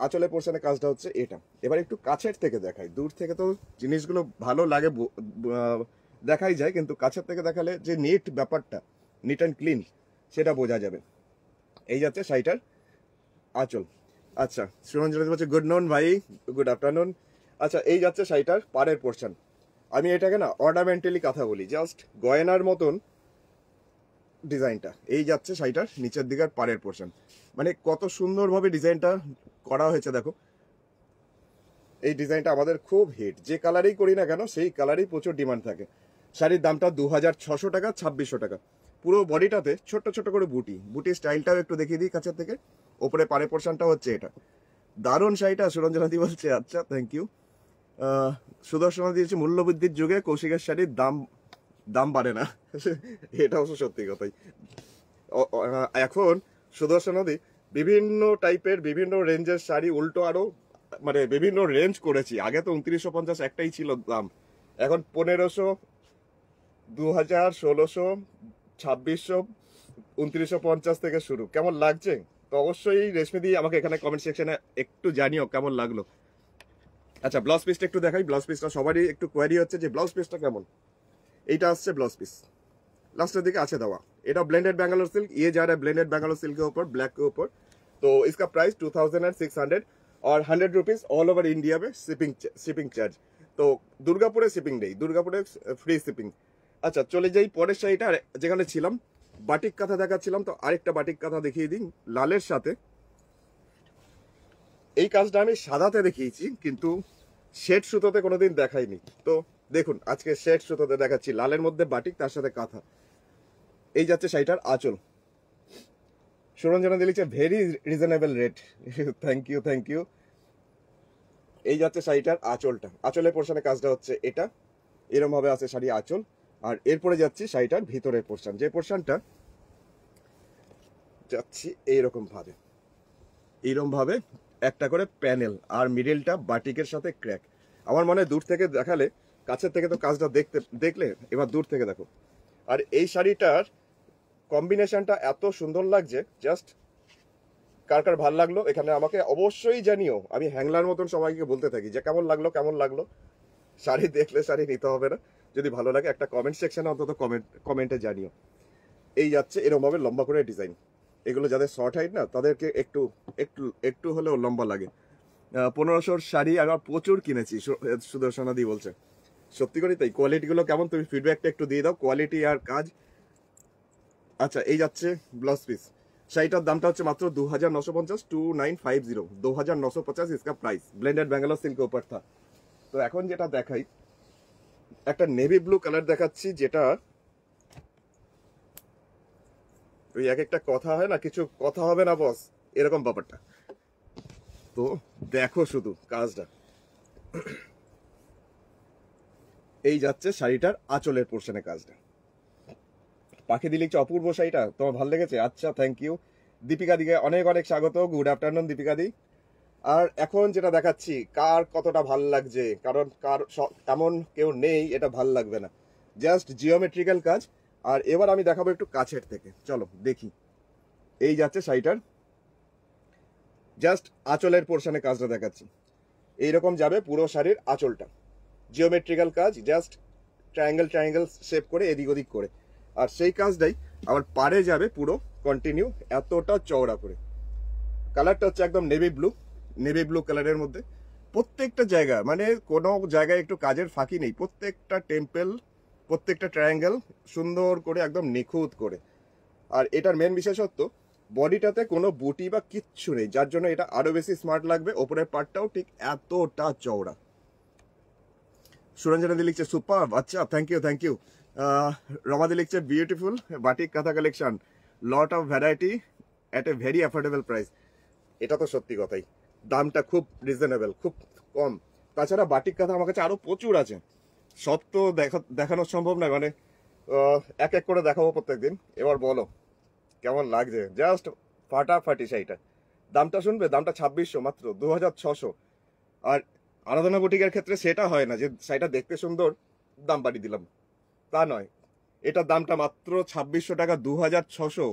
আঁচলের পোর্শনের কাজটা হচ্ছে এটা। এবার একটু কাছের থেকে দেখাই, দূর থেকে তো জিনিসগুলো ভালো লাগে দেখাই যায়, কিন্তু কাছের থেকে দেখালে যে নিট ব্যাপারটা, নিট অ্যান্ড ক্লিন, সেটা বোঝা যাবে। এই যাচ্ছে শাড়িটার আঁচল। আচ্ছা, সুরঞ্জন বলছে গুড নন ভাই, গুড আফটারনুন। আচ্ছা, এই যাচ্ছে শাড়িটার পাড়ের পোর্শন। আমি এটাকে না অর্নামেন্টালি কথা বলি, জাস্ট গয়নার মতন ডিজাইনটা। এই যাচ্ছে শাড়িটার নিচের দিকের পাড়ের পোর্শন, মানে কত সুন্দরভাবে ডিজাইনটা করা হয়েছে দেখো। এই ডিজাইনটা আমাদের খুব হিট, যে কালারই করি না কেন সেই কালারই প্রচুর ডিমান্ড থাকে। শাড়ির দামটা 2600 টাকা, 2600 টাকা। পুরো বডিটাতে ছোট্ট ছোট্ট করে বুটি, বুটির স্টাইলটাও একটু দেখিয়ে দিই কাছের থেকে। ওপরে পাড়ে পোর্শনটা হচ্ছে এটা। দারুণ শাড়িটা, সুরঞ্জনাদি বলছে আচ্ছা থ্যাংক ইউ। সুদর্শনা দিয়েছে মূল্যবৃদ্ধির যুগে কৌশিকের শাড়ির দাম বাড়ে না। এটা অবশ্য সত্যি কথাই। এখন সুদর্শনাদি বিভিন্ন টাইপের বিভিন্ন রেঞ্জের শাড়ি উল্টো আরো মানে বিভিন্ন রেঞ্জ করেছি। আগে তো 2950 একটাই ছিল দাম, এখন 1500, 2000, 1600, 2600, 2950 থেকে শুরু। কেমন লাগছে তো অবশ্যই রেশমি দিয়ে আমাকে এখানে কমেন্ট সেকশনে একটু জানিও কেমন লাগলো। আচ্ছা, ব্লাউজ পিসটা একটু দেখাই। ব্লাউজ পিসটা সবারই একটু কোয়ারি হচ্ছে যে ব্লাউজ পিসটা কেমন। এইটা আসছে ব্লাউজ পিস, लास्ट दिखे आछे देवा। এটা ब्लेंडेड बैंगलोर सिल्क, ये जा रहा है ब्लेंडेड बैंगलोर सिल्क के ऊपर, ब्लैक के ऊपर। तो इसका प्राइस 2600 और 100 रुपीज ऑल ओवर इंडिया में शिपिंग चार्ज। तो दुर्गापुरे शिपिंग नहीं, दुर्गापुरे फ्री शिपिंग। আচ্ছা, চলে যাই পরের শাড়িটা। যেখানে ছিলাম বাটিক কাঁথা দেখাচ্ছিলাম, তো আরেকটা বাটিক কাঁথা দেখিয়ে দিই লালের সাথে। এই কাজটা আমি সাদাতে দেখিয়েছি, কিন্তু শেড সুতোতে কোনোদিন দেখাইনি। তো দেখুন আজকে শেড সুতোতে দেখাচ্ছি, লালের মধ্যে বাটিক, তার সাথে কাঁথা। এই যাচ্ছে শাড়িটার আঁচল। সুরঞ্জনা দিলিছে very reasonable rate, thank you thank you. এই যাচ্ছে শাড়িটার আঁচলটা, আঁচলের পোর্শনে কাজটা হচ্ছে এটা, এরকম ভাবে আছে শাড়ি আঁচল। আর এরপরে যাচ্ছি শাড়িটার ভিতরের পোর্শন, যে পোর্শনটা যাচ্ছি এইরকম ভাবে একটা করে প্যানেল, আর মিডলটা বাটিকের সাথে ক্র্যাক। আমার মনে হয় দূর থেকে দেখালে, কাছের থেকে তো কাজটা দেখলে, এবার দূর থেকে দেখো। আর এই শাড়িটার কম্বিনেশনটা এত সুন্দর লাগছে, জাস্ট কার কার ভাল লাগলো এখানে আমাকে অবশ্যই জানিও। আমি হ্যাংলার মতন সবাইকে বলতে থাকি যে কেমন লাগলো। শাড়ি দেখলে শাড়ি নিতে হবে না, যদি ভালো লাগে একটা কমেন্ট সেকশনে অন্তত কমেন্টে জানিও। এই যাচ্ছে এরকম ভাবে লম্বা করে ডিজাইন। এগুলো যাদের শর্ট হাইট না, তাদেরকে একটু একটু একটু হলেও লম্বা লাগে। 1500 শাড়ি আমার প্রচুর কিনেছি, সুদর্শনাদি বলছে। সত্যি করে তাই। কোয়ালিটিগুলো কেমন তুমি ফিডব্যাকটা একটু দিয়ে দাও, কোয়ালিটি আর কাজ। আচ্ছা, এই যাচ্ছে ব্লাউজ পিস। শাড়িটার দামটা হচ্ছে মাত্র 2950, 2950, 2950 इसका प्राइस। ब्लेंडेड बैंगलोर सिल्क के ऊपर था। তো এখন যেটা দেখাই, একটা নেভি ব্লু কালার দেখাচ্ছি, যেটা ওই এক একটা কথা হয় না, কিছু কথা হবে না বস, এরকম ব্যাপারটা। তো দেখো শুধু কাজটা। এই যাচ্ছে শাড়িটার আঁচলের পোর্শনে কাজটা। পাখি দিলে একটু অপূর্ব শাড়িটা তোমার ভালো লেগেছে? আচ্ছা থ্যাংক ইউ। দীপিকা দিকে অনেক অনেক স্বাগত, গুড আফটারনুন দীপিকা দি। আর এখন যেটা দেখাচ্ছি, কার কতটা ভাল লাগছে, কারণ তেমন কেউ নেই এটা ভাল লাগবে না, জাস্ট জিওমেট্রিক্যাল কাজ। আর এবার আমি দেখাবো একটু কাছের থেকে, চলো দেখি। এই যাচ্ছে শাড়িটার জাস্ট আঁচলের পোর্শনে কাজটা দেখাচ্ছি। এইরকম যাবে পুরো শাড়ির আঁচলটা, জিওমেট্রিক্যাল কাজ, জাস্ট ট্রায়াঙ্গেল শেপ করে এদিক ওদিক করে। আর সেই কাজটাই আবার পাড়ে যাবে পুরো কন্টিনিউ, এতটা চওড়া করে। কালারটা হচ্ছে একদম নেভি ব্লু কালারের মধ্যে। প্রত্যেকটা জায়গা, মানে কোনো জায়গায় একটু কাজের ফাঁকি নেই, প্রত্যেকটা টেম্পল, প্রত্যেকটা ট্রায়াঙ্গেল সুন্দর করে একদম নিখুঁত করে। আর এটার মেন বিশেষত্ব, বডিটাতে কোনো বুটি বা কিচ্ছু নেই, যার জন্য এটা আরো বেশি স্মার্ট লাগবে। ওপরের পার্টটাও ঠিক এতটা চওড়া। সুরঞ্জনা দি লিখছে সুপার, আচ্ছা থ্যাংক ইউ। রমাদি লিখছে beautiful batik kantha collection, lot of variety at a very affordable price. এটা তো সত্যি কথাই, দামটা খুব রিজনেবল, খুব কম। তাছাড়া বাটিক কাঁথা আমার কাছে আরো প্রচুর আছে, সব তো দেখানো সম্ভব নয়, মানে এক এক করে দেখাবো প্রত্যেকদিন। এবার বলো কেমন লাগছে, জাস্ট ফাটাফাটি শাড়িটা। দামটা শুনবে, দামটা 2600 মাত্র, 2600। আর আরাধনা বুটিকের ক্ষেত্রে সেটা হয় না যে শাড়িটা দেখতে সুন্দর দাম বাড়িয়ে দিলাম, তা নয়। এটার দামটা মাত্র 2600 টাকা, 2600,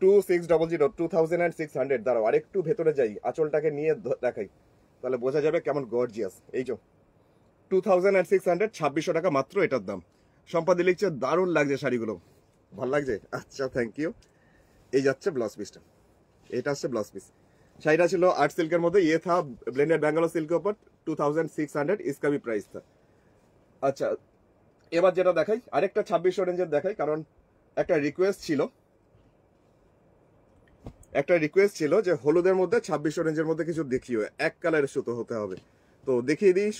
2600, 2600। দাঁড়াও আরেকটু ভেতরে যাই, আঁচলটাকে নিয়ে দেখাই, তাহলে বোঝা যাবে কেমন গর্জিয়াস। এই যে 2600, 2600 টাকা মাত্র এটার দাম। সম্পাদি লিখছে দারুণ লাগছে শাড়িগুলো, ভাল লাগছে। আচ্ছা, থ্যাংক ইউ। এই যাচ্ছে ব্লাউজ পিসটা, এটা হচ্ছে ব্লাউজ পিস। শাড়িটা ছিল আর্ট সিল্কের মধ্যে, ইয়ে থা ব্লেন্ডেড ব্যাঙ্গালোর সিল্কের উপর, 2600 इसका भी प्राइस था। আচ্ছা, এবার যেটা দেখাই আরেকটা 2600 রেঞ্জের দেখাই, কারণ একটা রিকোয়েস্ট ছিল যে হলুদের মধ্যে 2600 রেঞ্জের মধ্যে কিছু দেখিও, এক কালারের সুতো হতে হবে। তো দেখিয়ে দিই,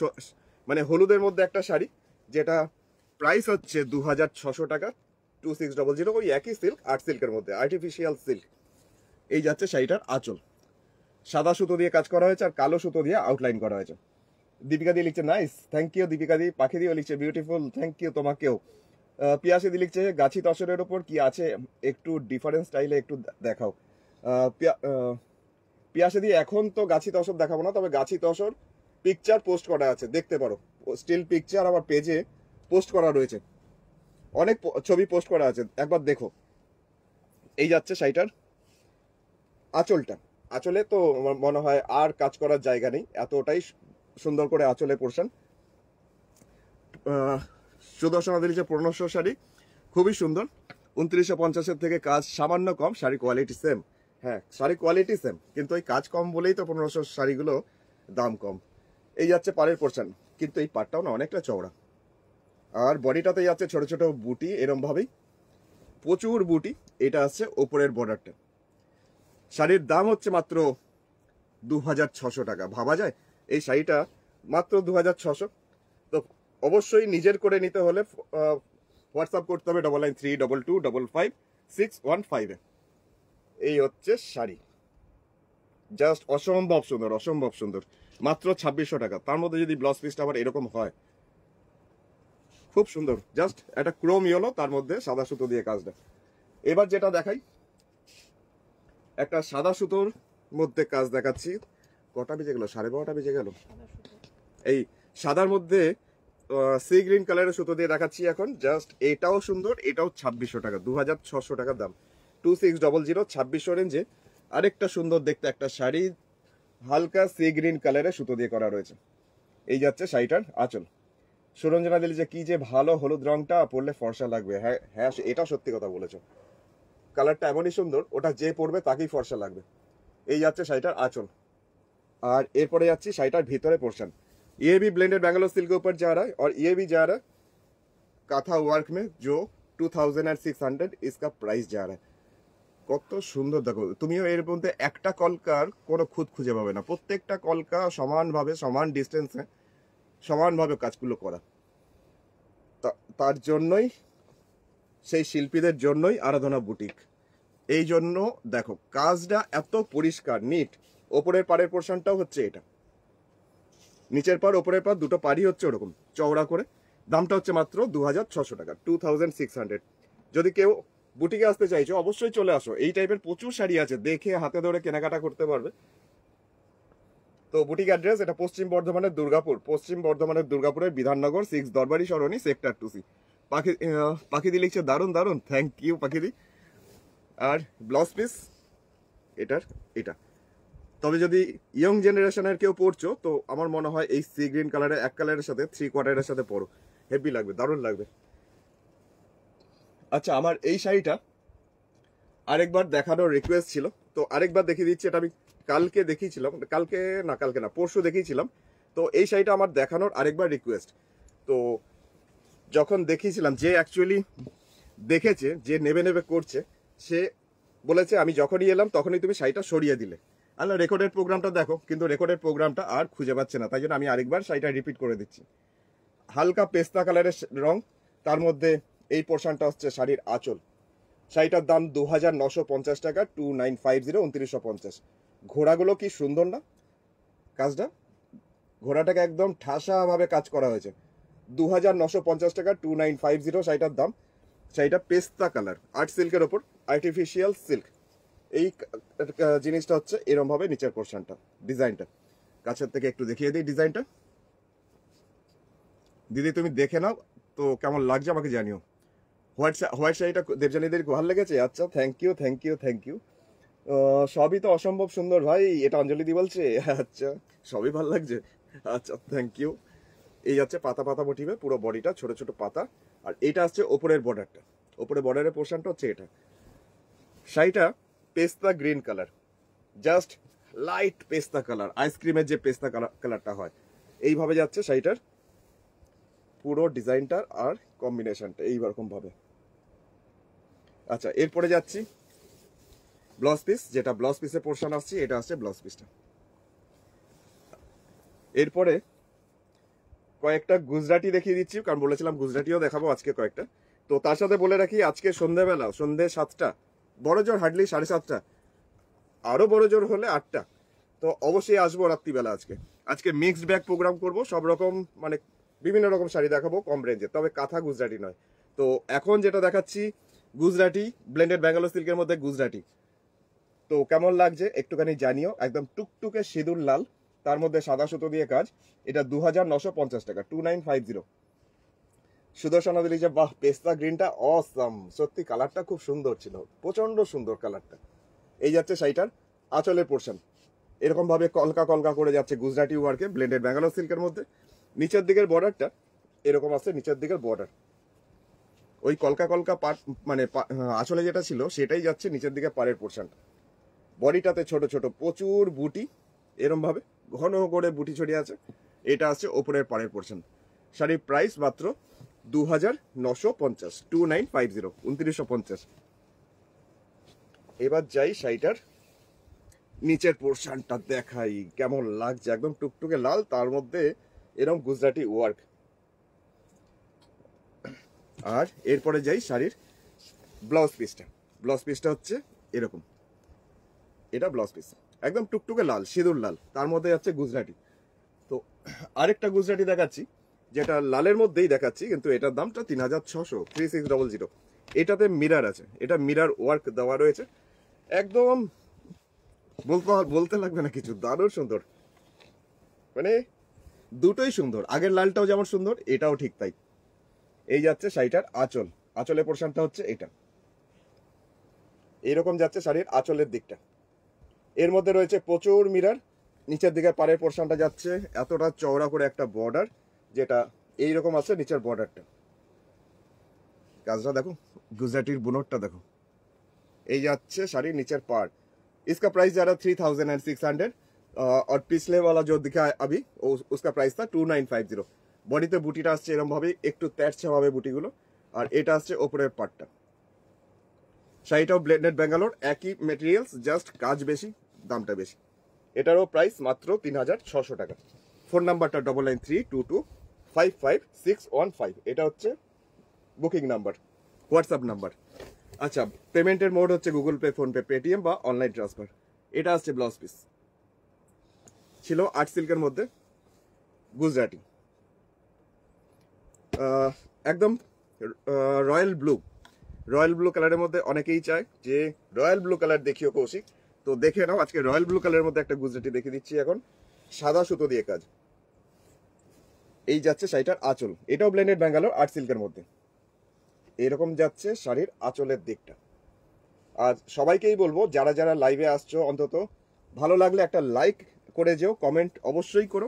মানে হলুদের মধ্যে একটা শাড়ি যেটা প্রাইস হচ্ছে 2600 টাকা, 2600, ওই একই সিল্ক, আর্ট সিল্কের মধ্যে, আর্টিফিশিয়াল সিল্ক। এই যাচ্ছে শাড়িটার আঁচল, সাদা সুতো দিয়ে কাজ করা হয়েছে আর কালো সুতো দিয়ে আউটলাইন করা হয়েছে। দীপিকা দি লিখছে নাইস, থ্যাংক ইউ। দীপিকা দি, পাখি দিও লিখছে বিউটিফুল, থ্যাংক ইউ তোমাকেও। পিয়াসি দি লিখছে গাছি তসরের ওপর কি আছে একটু ডিফারেন্ট স্টাইলে একটু দেখাও। পিয়াসি দি, এখন তো গাছি তসর দেখাবো না, তবে গাছি তসর পিকচার পোস্ট করা আছে, দেখতে পারো। স্টিল পিকচার আমার পেজে পোস্ট করা রয়েছে, অনেক ছবি পোস্ট করা আছে, একবার দেখো। এই যাচ্ছে শাড়িটার আঁচলটা, আঁচলে তো আমার মনে হয় আর কাজ করার জায়গা নেই, এতটাই সুন্দর করে আঁচলে পোর্শন। সুদর্শন দিলিছে 1500 শাড়ি, খুবই সুন্দর। 2950 থেকে কাজ সামান্য কম, শাড়ি কোয়ালিটি সেম। হ্যাঁ, শাড়ি কোয়ালিটি সেম, কিন্তু এই কাজ কম বলেই তো 1500 শাড়িগুলো দাম কম। এই যাচ্ছে পাড়ের পোর্শন, কিন্তু এই পাড়টাও না অনেকটা চওড়া, আর বডিটাতে যাচ্ছে ছোট ছোট বুটি, এরম ভাবেই প্রচুর বুটি। এটা আছে ওপরের বর্ডারটা। শাড়ির দাম হচ্ছে মাত্র 2600 টাকা। ভাবা যায় এই শাড়িটা মাত্র 2600। তো অবশ্যই নিজের করে নিতে হলে হোয়াটসঅ্যাপ করতে হবে 9932255615। এই হচ্ছে শাড়ি, জাস্ট অসম্ভব সুন্দর, অসম্ভব সুন্দর, মাত্র 2600 টাকা। তার মধ্যে যদি ব্লাউজ পিসটা আবার এরকম হয়, খুব সুন্দর, জাস্ট একটা ক্রোম ইয়েলো, তার মধ্যে সাদা সুতো দিয়ে কাজটা। এবার যেটা দেখাই, একটা সাদা সুতোর মধ্যে কাজ দেখাচ্ছি। কটা বেজে গেল? 12:30 বেজে গেল। সাদা সুতো। এই সাদার মধ্যে সি গ্রিন কালারের সুতো দিয়ে দেখাচ্ছি এখন, জাস্ট এটাও সুন্দর, এটাও 2600 টাকা, 2600 টাকার দাম। 2600, 2600 রেঞ্জে আরেকটা সুন্দর দেখতে একটা শাড়ি, হালকা সি গ্রিন কালারের সুতো দিয়ে করা রয়েছে। এই যাচ্ছে শাড়িটার আঁচল। সুরঞ্জনা দিলি যে কি যে ভালো, হলুদ রংটা পরলে ফর্সা লাগবে। হ্যাঁ হ্যাঁ, এটা সত্যি কথা বলেছো, কালারটা এমনই সুন্দর, ওটা যে পরবে তাকেই ফর্সা লাগবে। এই যাচ্ছে শাড়িটার আঁচল। আর এরপরে যাচ্ছি শাড়িটার ভিতরে পোর্শন। ये भी ब्लेंडेड बैंगलोर सिल्क के ऊपर जा रहा है, और ये भी जा रहा है काथा वर्क में, जो 2600 इसका प्राइस जा रहा है। কত সুন্দর দেখো, তুমিও এর মধ্যে একটা কলকার কোনো খুঁত খুঁজে পাবে না, প্রত্যেকটা কলকা সমানভাবে, সমান ডিস্টেন্সে, সমানভাবে কাজগুলো করা। তার জন্যই, সেই শিল্পীদের জন্যই আরাধনা বুটিক। এই জন্য দেখো কাজটা এত পরিষ্কার, নিট। ওপরের পাড়ের পোর্শনটাও হচ্ছে এটা, নিচের পার ওপরের পার দুটো পাড়ই হচ্ছে ওরকম চওড়া করে। দামটা হচ্ছে মাত্র 2600 টাকা, 2600। যদি কেউ বুটিকে আসতে চাইছো অবশ্যই চলে আসো, এই টাইপের প্রচুর শাড়ি আছে, দেখে হাতে ধরে কেনাকাটা করতে পারবে। তো বুটিক অ্যাড্রেস এটা পশ্চিম বর্ধমানের দুর্গাপুর, পশ্চিম বর্ধমানের দুর্গাপুরের বিধাননগর 6 দরবারি সরণি, সেক্টর 2C। পাখিদি লিখছে দারুণ দারুণ, থ্যাংক ইউ পাখিদি। আর ব্লাউজ পিস এটার এটা। তবে যদি ইয়ং জেনারেশনের কেউ পড়ছো, তো আমার মনে হয় এই সি গ্রিন কালারের এক কালারের সাথে 3/4 সাথে পরো, হেভি লাগবে, দারুণ লাগবে। আচ্ছা, আমার এই শাড়িটা আরেকবার দেখানোর রিকোয়েস্ট ছিল, তো আরেকবার দেখিয়ে দিচ্ছি। এটা আমি কালকে দেখিয়েছিলাম, কালকে না পরশু দেখিয়েছিলাম। তো এই শাড়িটা আমার দেখানোর আরেকবার রিকোয়েস্ট। তো যখন দেখিয়েছিলাম, যে অ্যাকচুয়ালি দেখেছে, যে নেবে করছে, সে বলেছে আমি যখনই এলাম তখনই তুমি শাড়িটা সরিয়ে দিলে। আল্লাহ, রেকর্ডেড প্রোগ্রামটা দেখো, কিন্তু রেকর্ডেড প্রোগ্রামটা আর খুঁজে পাচ্ছে না, তাই জন্য আমি আরেকবার শাড়িটা রিপিট করে দিচ্ছি। হালকা পেস্তা কালারের রং, তার মধ্যে এই পোর্শনটা হচ্ছে শাড়ির আঁচল। শাড়িটার দাম 2950 টাকা, 2950, 2950। ঘোড়াগুলো কি সুন্দর না কাজটা, ঘোড়াটাকে একদম ঠাসা ভাবে কাজ করা হয়েছে। 2950 টাকা, 2950 শাড়িটার দাম। শাড়িটা পেস্তা কালার, আর্ট সিল্কের ওপর, আর্টিফিশিয়াল সিল্ক। এই জিনিসটা হচ্ছে এরম ভাবে নিচের পোর্শনটা, ডিজাইনটা কাছের থেকে একটু দেখিয়ে দিই ডিজাইনটা। দিদি তুমি দেখে নাও তো কেমন লাগছে আমাকে জানিও। হোয়াইট শাড়িটা দেবজানীদের ভালো লেগেছে? আচ্ছা, thank you thank you thank you. সবই তো অসম্ভব সুন্দর ভাই, এটা অঞ্জলি দি বলছে। আচ্ছা, সবই ভালো লাগছে, আচ্ছা থ্যাংক ইউ। এই যাচ্ছে পাতা পাতা মোটিভে পুরো বডিটা ছোট ছোট পাতা। আর এটা আসছে ওপরের বর্ডারটা, ওপরে বর্ডারের পোর্শনটা হচ্ছে এটা। শাড়িটা পেস্তা গ্রিন কালার, জাস্ট লাইট পেস্তা কালার, আইসক্রিমের যে পেস্তা কালারটা হয় এইভাবে যাচ্ছে শাড়িটার পুরো ডিজাইনটার আর কম্বিনেশনটা এইরকম ভাবে। আচ্ছা, এরপরে যাচ্ছি ব্লাউজ পিস, যেটা ব্লাউজ পিসের পোর্শন আসছে, এটা আসছে ব্লাউজ পিসটা। এরপরে কয়েকটা গুজরাটি দেখিয়ে দিচ্ছি, কারণ বলেছিলাম গুজরাটিও দেখাবো আজকে কয়েকটা। তো তার সাথে বলে রাখি, আজকে সন্ধ্যেবেলা, সন্ধ্যে 7টা, বড় জোর হার্ডলি 7:30, আরো বড় জোর হলে 8টা। তো অবশ্যই আসবো রাত্রিবেলা। আজকে মিক্সড ব্যাগ প্রোগ্রাম করব, সব রকম মানে বিভিন্ন রকম শাড়ি দেখাবো কম রেঞ্জে, তবে কাঁথা গুজরাটি নয়। তো এখন যেটা দেখাচ্ছি গুজরাটি, ব্লেন্ডেড ব্যাঙ্গালোর সিল্কের মধ্যে গুজরাটি। তো কেমন লাগছে একটুখানি জানিও। একদম টুকটুকে সিঁদুর লাল, তার মধ্যে সাদা সুতো দিয়ে কাজ। এটা 2950 টাকা, 2950। সুদর্শনা দিলি যে বাহ, পেস্তা গ্রিনটা অসাম, সত্যি কালারটা খুব সুন্দর ছিল, প্রচন্ড সুন্দর কালারটা। এই যাচ্ছে শাড়িটার আঁচলের পোর্শন, এরকম ভাবে কলকা কলকা করে যাচ্ছে গুজরাটি ওয়ার্কে ব্লেন্ডেড ব্যাঙ্গালোর সিল্কের মধ্যে। নিচের দিকের বর্ডারটা এরকম আছে, নিচের দিকের বর্ডার ওই কলকা কলকা পাট মানে আঁচলে যেটা ছিল সেটাই যাচ্ছে নিচের দিকে পাড়ের পোর্শনটা। বডিটাতে ছোট ছোট প্রচুর বুটি, এরম ভাবে ঘন করে বুটি ছড়িয়ে আছে। এটা আছে ওপরের পাড়ের পোর্শন। শাড়ির প্রাইস মাত্র 2950, 2950, 2950। এবার যাই শাড়িটার নিচের পোর্শনটা দেখাই কেমন লাগছে। একদম টুকটুকে লাল, তার মধ্যে এরকম গুজরাটি ওয়ার্ক। আর এরপরে যাই শাড়ির ব্লাউজ পিসটা। ব্লাউজ পিসটা হচ্ছে এরকম, এটা ব্লাউজ পিস একদম টুকটুকে লাল, সিঁদুর লাল, তার মধ্যে যাচ্ছে গুজরাটি। তো আরেকটা গুজরাটি দেখাচ্ছি, যেটা লালের মধ্যেই দেখাচ্ছি, কিন্তু এটার দামটা 3600, 3600। এটাতে মিরার আছে, এটা মিরার ওয়ার্ক দেওয়া রয়েছে। একদম বলতে লাগবে না কিছু, দারুণ সুন্দর, মানে দুটোই সুন্দর। আগের লালটাও যেমন সুন্দর, এটাও ঠিক তাই। এই যাচ্ছে শাড়িটার আঁচল, আঁচলের পোর্শনটা হচ্ছে এটা, এইরকম যাচ্ছে শাড়ির আঁচলের দিকটা। এর মধ্যে রয়েছে প্রচুর মিরার। নিচের দিকে পাড়ের পোর্শনটা যাচ্ছে এতটা চওড়া করে একটা বর্ডার, যেটা এইরকম আছে নিচের বর্ডারটা। কাজটা দেখো, গুজরাটির বুনটটা দেখো। এই যাচ্ছে শাড়ির নিচের পাড়। इसका प्राइस जा रहा 3600, और पिछले वाला जो दिखा है अभी उसका प्राइस था 2950। বডিতে বুটিটা আসছে এরকম ভাবে, একটু তেরছে হবে বুটিগুলো। আর এটা আসছে ওপরের পাটটা। শাড়িটাও ব্লেন্ডেড ব্যাঙ্গালোর, একই মেটেরিয়ালস, জাস্ট কাজ বেশি, দামটা বেশি। এটারও প্রাইস মাত্র 3600 টাকা। ফোন নাম্বারটা 9932255615। এটা হচ্ছে বুকিং নাম্বার, হোয়াটসঅ্যাপ নাম্বার। আচ্ছা, পেমেন্টের মোড হচ্ছে গুগল পে, ফোনপে, পেটিএম বা অনলাইন ট্রান্সফার। এটা আসছে ব্লাউজ পিস, ছিল আর্ট সিল্কের মধ্যে গুজরাটি, একদম রয়্যাল ব্লু। রয়্যাল ব্লু কালারের মধ্যে অনেকেই চায় যে রয়্যাল ব্লু কালার দেখিও কৌশিক, তো দেখে নাও। আজকে রয়্যাল ব্লু কালারের মধ্যে একটা গুজরাটি দেখিয়ে দিচ্ছি এখন, সাদা সুতো দিয়ে কাজ। এই যাচ্ছে শাড়িটার আঁচল, এটাও ব্লেন্ডেড ব্যাঙ্গালোর আর্ট সিল্কের মধ্যে। এরকম যাচ্ছে শাড়ির আঁচলের দিকটা। আর সবাইকেই বলবো, যারা যারা লাইভে আসছো, অন্তত ভালো লাগলে একটা লাইক করে যেও, কমেন্ট অবশ্যই করো,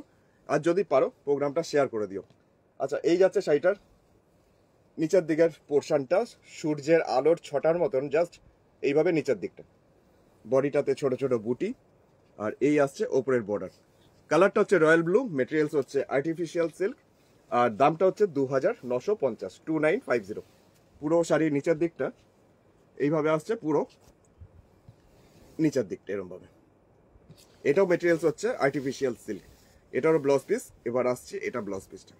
আর যদি পারো প্রোগ্রামটা শেয়ার করে দিও। আচ্ছা, এই যাচ্ছে শাড়িটার নিচের দিকের পোর্শনটা, সূর্যের আলোর ছটার মতন জাস্ট এইভাবে নিচের দিকটা। বডিটাতে ছোট ছোট বুটি, আর এই আসছে ওপরের বর্ডার। কালারটা হচ্ছে রয়্যাল ব্লু, মেটেরিয়ালস হচ্ছে আর্টিফিশিয়াল সিল্ক, আর দামটা হচ্ছে 2950, 2950। পুরো শাড়ির নিচের দিকটা এইভাবে আসছে, পুরো নিচের দিকটা এরকম ভাবে। এটাও মেটেরিয়ালস হচ্ছে আর্টিফিশিয়াল সিল্ক। এটারও ব্লাউজ পিস। এবার আসছে এটা ব্লাউজ পিসটা।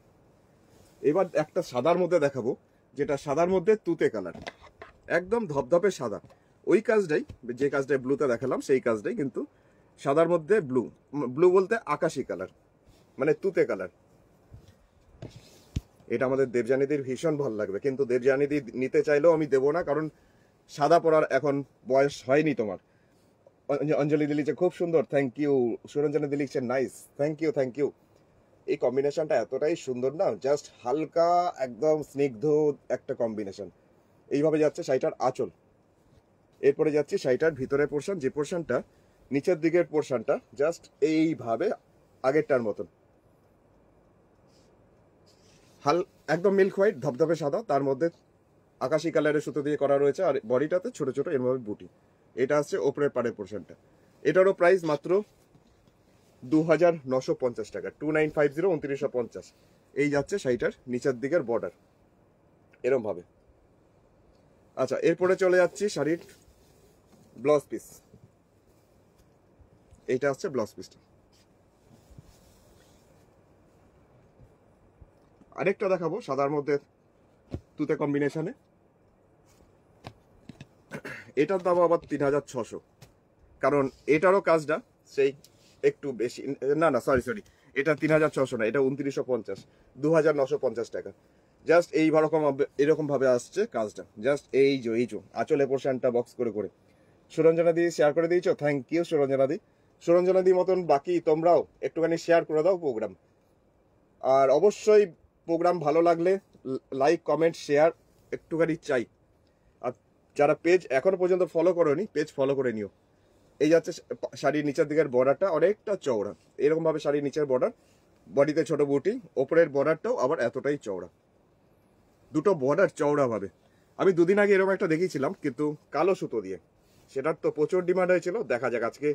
এবার একটা সাদার মধ্যে দেখাবো, যেটা সাদার মধ্যে তুতে কালার, একদম ধপধপে সাদা। ওই কাজটাই, যে কাজটাই ব্লুতে দেখালাম সেই কাজটাই, কিন্তু সাদার মধ্যে ব্লু। ব্লু বলতে আকাশি কালার, মানে তুতে কালার। এটা আমাদের দেবযানীদির ভীষণ ভালো লাগবে, কিন্তু দেবযানীদি নিতে চাইলেও আমি দেবো না, কারণ সাদা পরার এখন বয়স হয়নি তোমার। অঞ্জলি দিলিছে খুব সুন্দর, থ্যাংক ইউ। সুরঞ্জনা দিলিছে nice, thank you, thank you. এই কম্বিনেশনটা এতটাই সুন্দর না, জাস্ট হালকা একদম স্নিগ্ধ একটা কম্বিনেশন। এইভাবে যাচ্ছে শাড়িটার আঁচল। এরপরে যাচ্ছি শাড়িটার ভিতরের পোর্শন, যে পোর্শনটা নিচের দিকের পোর্শনটা জাস্ট এইভাবে আগেরটার মতন। একদম মিল্ক হোয়াইট ধবধবে সাদা, তার মধ্যে আকাশি কালারের সুতো দিয়ে করা রয়েছে, আর বডিটাতে ছোট ছোট এরভাবে বুটি। এটা হচ্ছে ওপরের পাড়ের পোর্শনটা। এটারও প্রাইস মাত্র 2950 টাকা, 2950, 2950। এই যাচ্ছে শাড়িটার নিচের দিকের বর্ডার এরম ভাবে। আচ্ছা, এরপরে চলে যাচ্ছি শাড়ির ব্লাউজ পিস। এইটা হচ্ছে ব্লাউজ পিসটা। আরেকটা দেখাবো সাদার মধ্যে তুতে কম্বিনেশনে। এটার দাম আবার 3600, কারণ এটারও কাজটা সেই একটু বেশি। না সরি, এটা 3600 না, এটা 2950, 2950 টাকা। জাস্ট এরকম ভাবে আসছে কাজটা। জাস্ট এই যে আঁচলে পোর্শনটা বক্স করে করে সুরঞ্জনা দি শেয়ার করে দিয়েছো, থ্যাংক ইউ সুরঞ্জনা দি মতন বাকি তোমরাও একটুখানি শেয়ার করে দাও প্রোগ্রাম। আর অবশ্যই প্রোগ্রাম ভালো লাগলে লাইক কমেন্ট শেয়ার একটুখানি চাই। আর যারা পেজ এখনো পর্যন্ত ফলো করোনি, পেজ ফলো করে নিও। এই যাচ্ছে শাড়ির নিচের দিকের বর্ডারটা অনেকটা চওড়া, এরকম ভাবে শাড়ির নিচের বর্ডার, বডিতে ছোট বুটি, ওপরের বর্ডারটাও আবার এতটাই চওড়া, দুটো বর্ডার চওড়া ভাবে। আমি দুদিন আগে এরকম একটা দেখিয়েছিলাম, কিন্তু কালো সুতো দিয়ে, সেটার তো প্রচুর ডিমান্ড হয়েছিল। দেখা যাক আজকে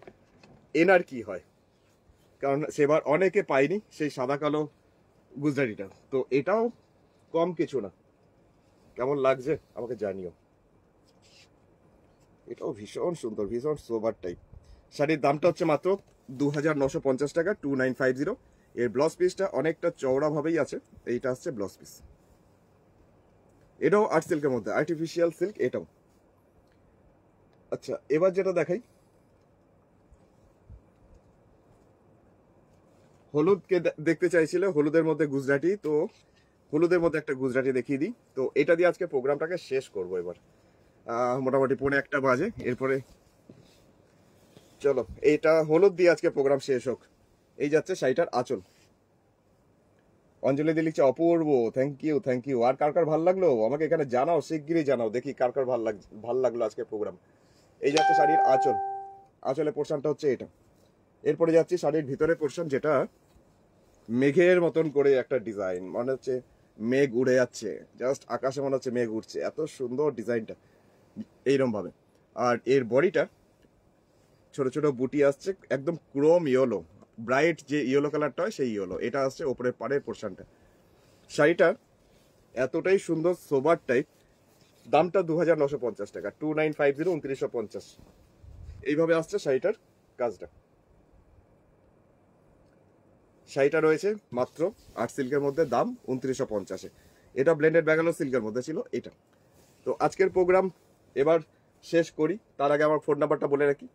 এনার কি হয়, কারণ সেবার অনেকে পায়নি সেই সাদা কালো গুজরাটিটা। তো এটাও কম কিছু না। কেমন লাগছে আমাকে জানিও। এটাও ভীষণ সুন্দর, ভীষণ সোবার টাইপ। শাড়ির দামটা হচ্ছে মাত্র 2950 টাকা, 2950। এর ব্লাউজ পিসটা অনেকটা চওড়া ভাবেই আছে। এইটা হচ্ছে ব্লাউজ পিস। এটাও আর্ট সিল্কের মধ্যে, আর্টিফিশিয়াল সিল্ক এটাও। আচ্ছা, এবার যেটা দেখাই, হলুদকে দেখতে চাইছিলে, হলুদের মধ্যে গুজরাটি, তো হলুদের মধ্যে একটা গুজরাটি দেখিয়ে দিই। তো এটা দিয়ে আজকে প্রোগ্রামটাকে শেষ করবো এবার। মোটামুটি 1:45 বাজে। এরপরে চলো এইটা হলুদ দিয়ে আজকে প্রোগ্রাম শেষ হোক। এই যাচ্ছে শাড়িটার আঁচল। অঞ্জলি দিয়ে লিখছে অপূর্ব, থ্যাংক ইউ। আর কার কার ভাল লাগলো আমাকে এখানে জানাও, শিগগিরই জানাও, দেখি কার কার ভাল লাগলো আজকে প্রোগ্রাম। এই যাচ্ছে শাড়ির আঁচল, আঁচলের পোর্শনটা হচ্ছে এটা। এরপরে যাচ্ছি শাড়ির ভিতরের পোর্শন, যেটা মেঘের মতন করে একটা ডিজাইন, মনে হচ্ছে মেঘ উড়ে যাচ্ছে, জাস্ট আকাশে মনে হচ্ছে মেঘ উঠছে, এত সুন্দর ডিজাইনটা এইরকম ভাবে। আর এর বডিটা ছোট ছোট বুটি আসছে, একদম ক্রোম ইয়েলো, ব্রাইট যে ইয়েলো কালারটা হয় সেই ইয়েলো। এটা আসছে ওপরের পাড়ের পোর্শনটা। শাড়িটা এতটাই সুন্দর সোবার টাইপ। দামটা 2950 টাকা, 2950, 2950। এইভাবে আসছে শাড়িটার কাজটা। শাড়িটা রয়েছে মাত্র আর্ট সিল্কের মধ্যে, দাম 2950। এটা ব্লেন্ডেড ব্যাঙ্গালোর সিল্কের মধ্যে ছিল এটা। তো আজকের প্রোগ্রাম এবার শেষ করি, তার আগে আমার ফোন নাম্বারটা বলে রাখি।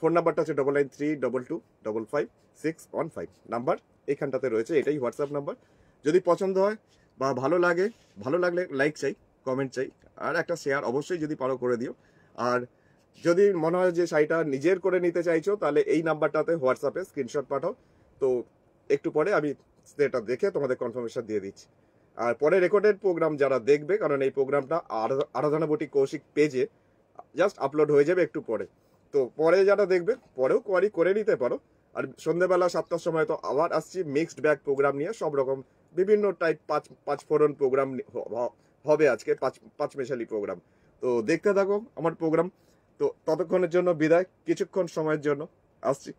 ফোন নাম্বারটা হচ্ছে 9932255615 নাম্বার, এখানটাতে রয়েছে। এটাই হোয়াটসঅ্যাপ নাম্বার। যদি পছন্দ হয় বা ভালো লাগলে লাইক চাই, কমেন্ট চাই, আর একটা শেয়ার অবশ্যই যদি পারো করে দিও। আর যদি মনে হয় যে শাড়িটা নিজের করে নিতে চাইছো, তাহলে এই নাম্বারটাতে হোয়াটসঅ্যাপে স্ক্রিনশট পাঠাও। তো একটু পরে আমি সেটা দেখে তোমাদের কনফার্মেশন দিয়ে দিচ্ছি। আর পরে রেকর্ডেড প্রোগ্রাম যারা দেখবে, কারণ এই প্রোগ্রামটা আরাধনা বুটিক কৌশিক পেজে জাস্ট আপলোড হয়ে যাবে একটু পরে। তো পরে যারা দেখবে পরেও কোয়ারি করে নিতে পারো। আর সন্ধ্যেবেলা 7টার সময় তো আবার আসছি মিক্সড ব্যাগ প্রোগ্রাম নিয়ে, সব রকম বিভিন্ন টাইপ পাঁচ ফোরন প্রোগ্রাম হবে আজকে, পাঁচ মেশালি প্রোগ্রাম। তো দেখতে থাকো আমার প্রোগ্রাম। তো ততক্ষণের জন্য বিদায়, কিছুক্ষণ সময়ের জন্য আসছি।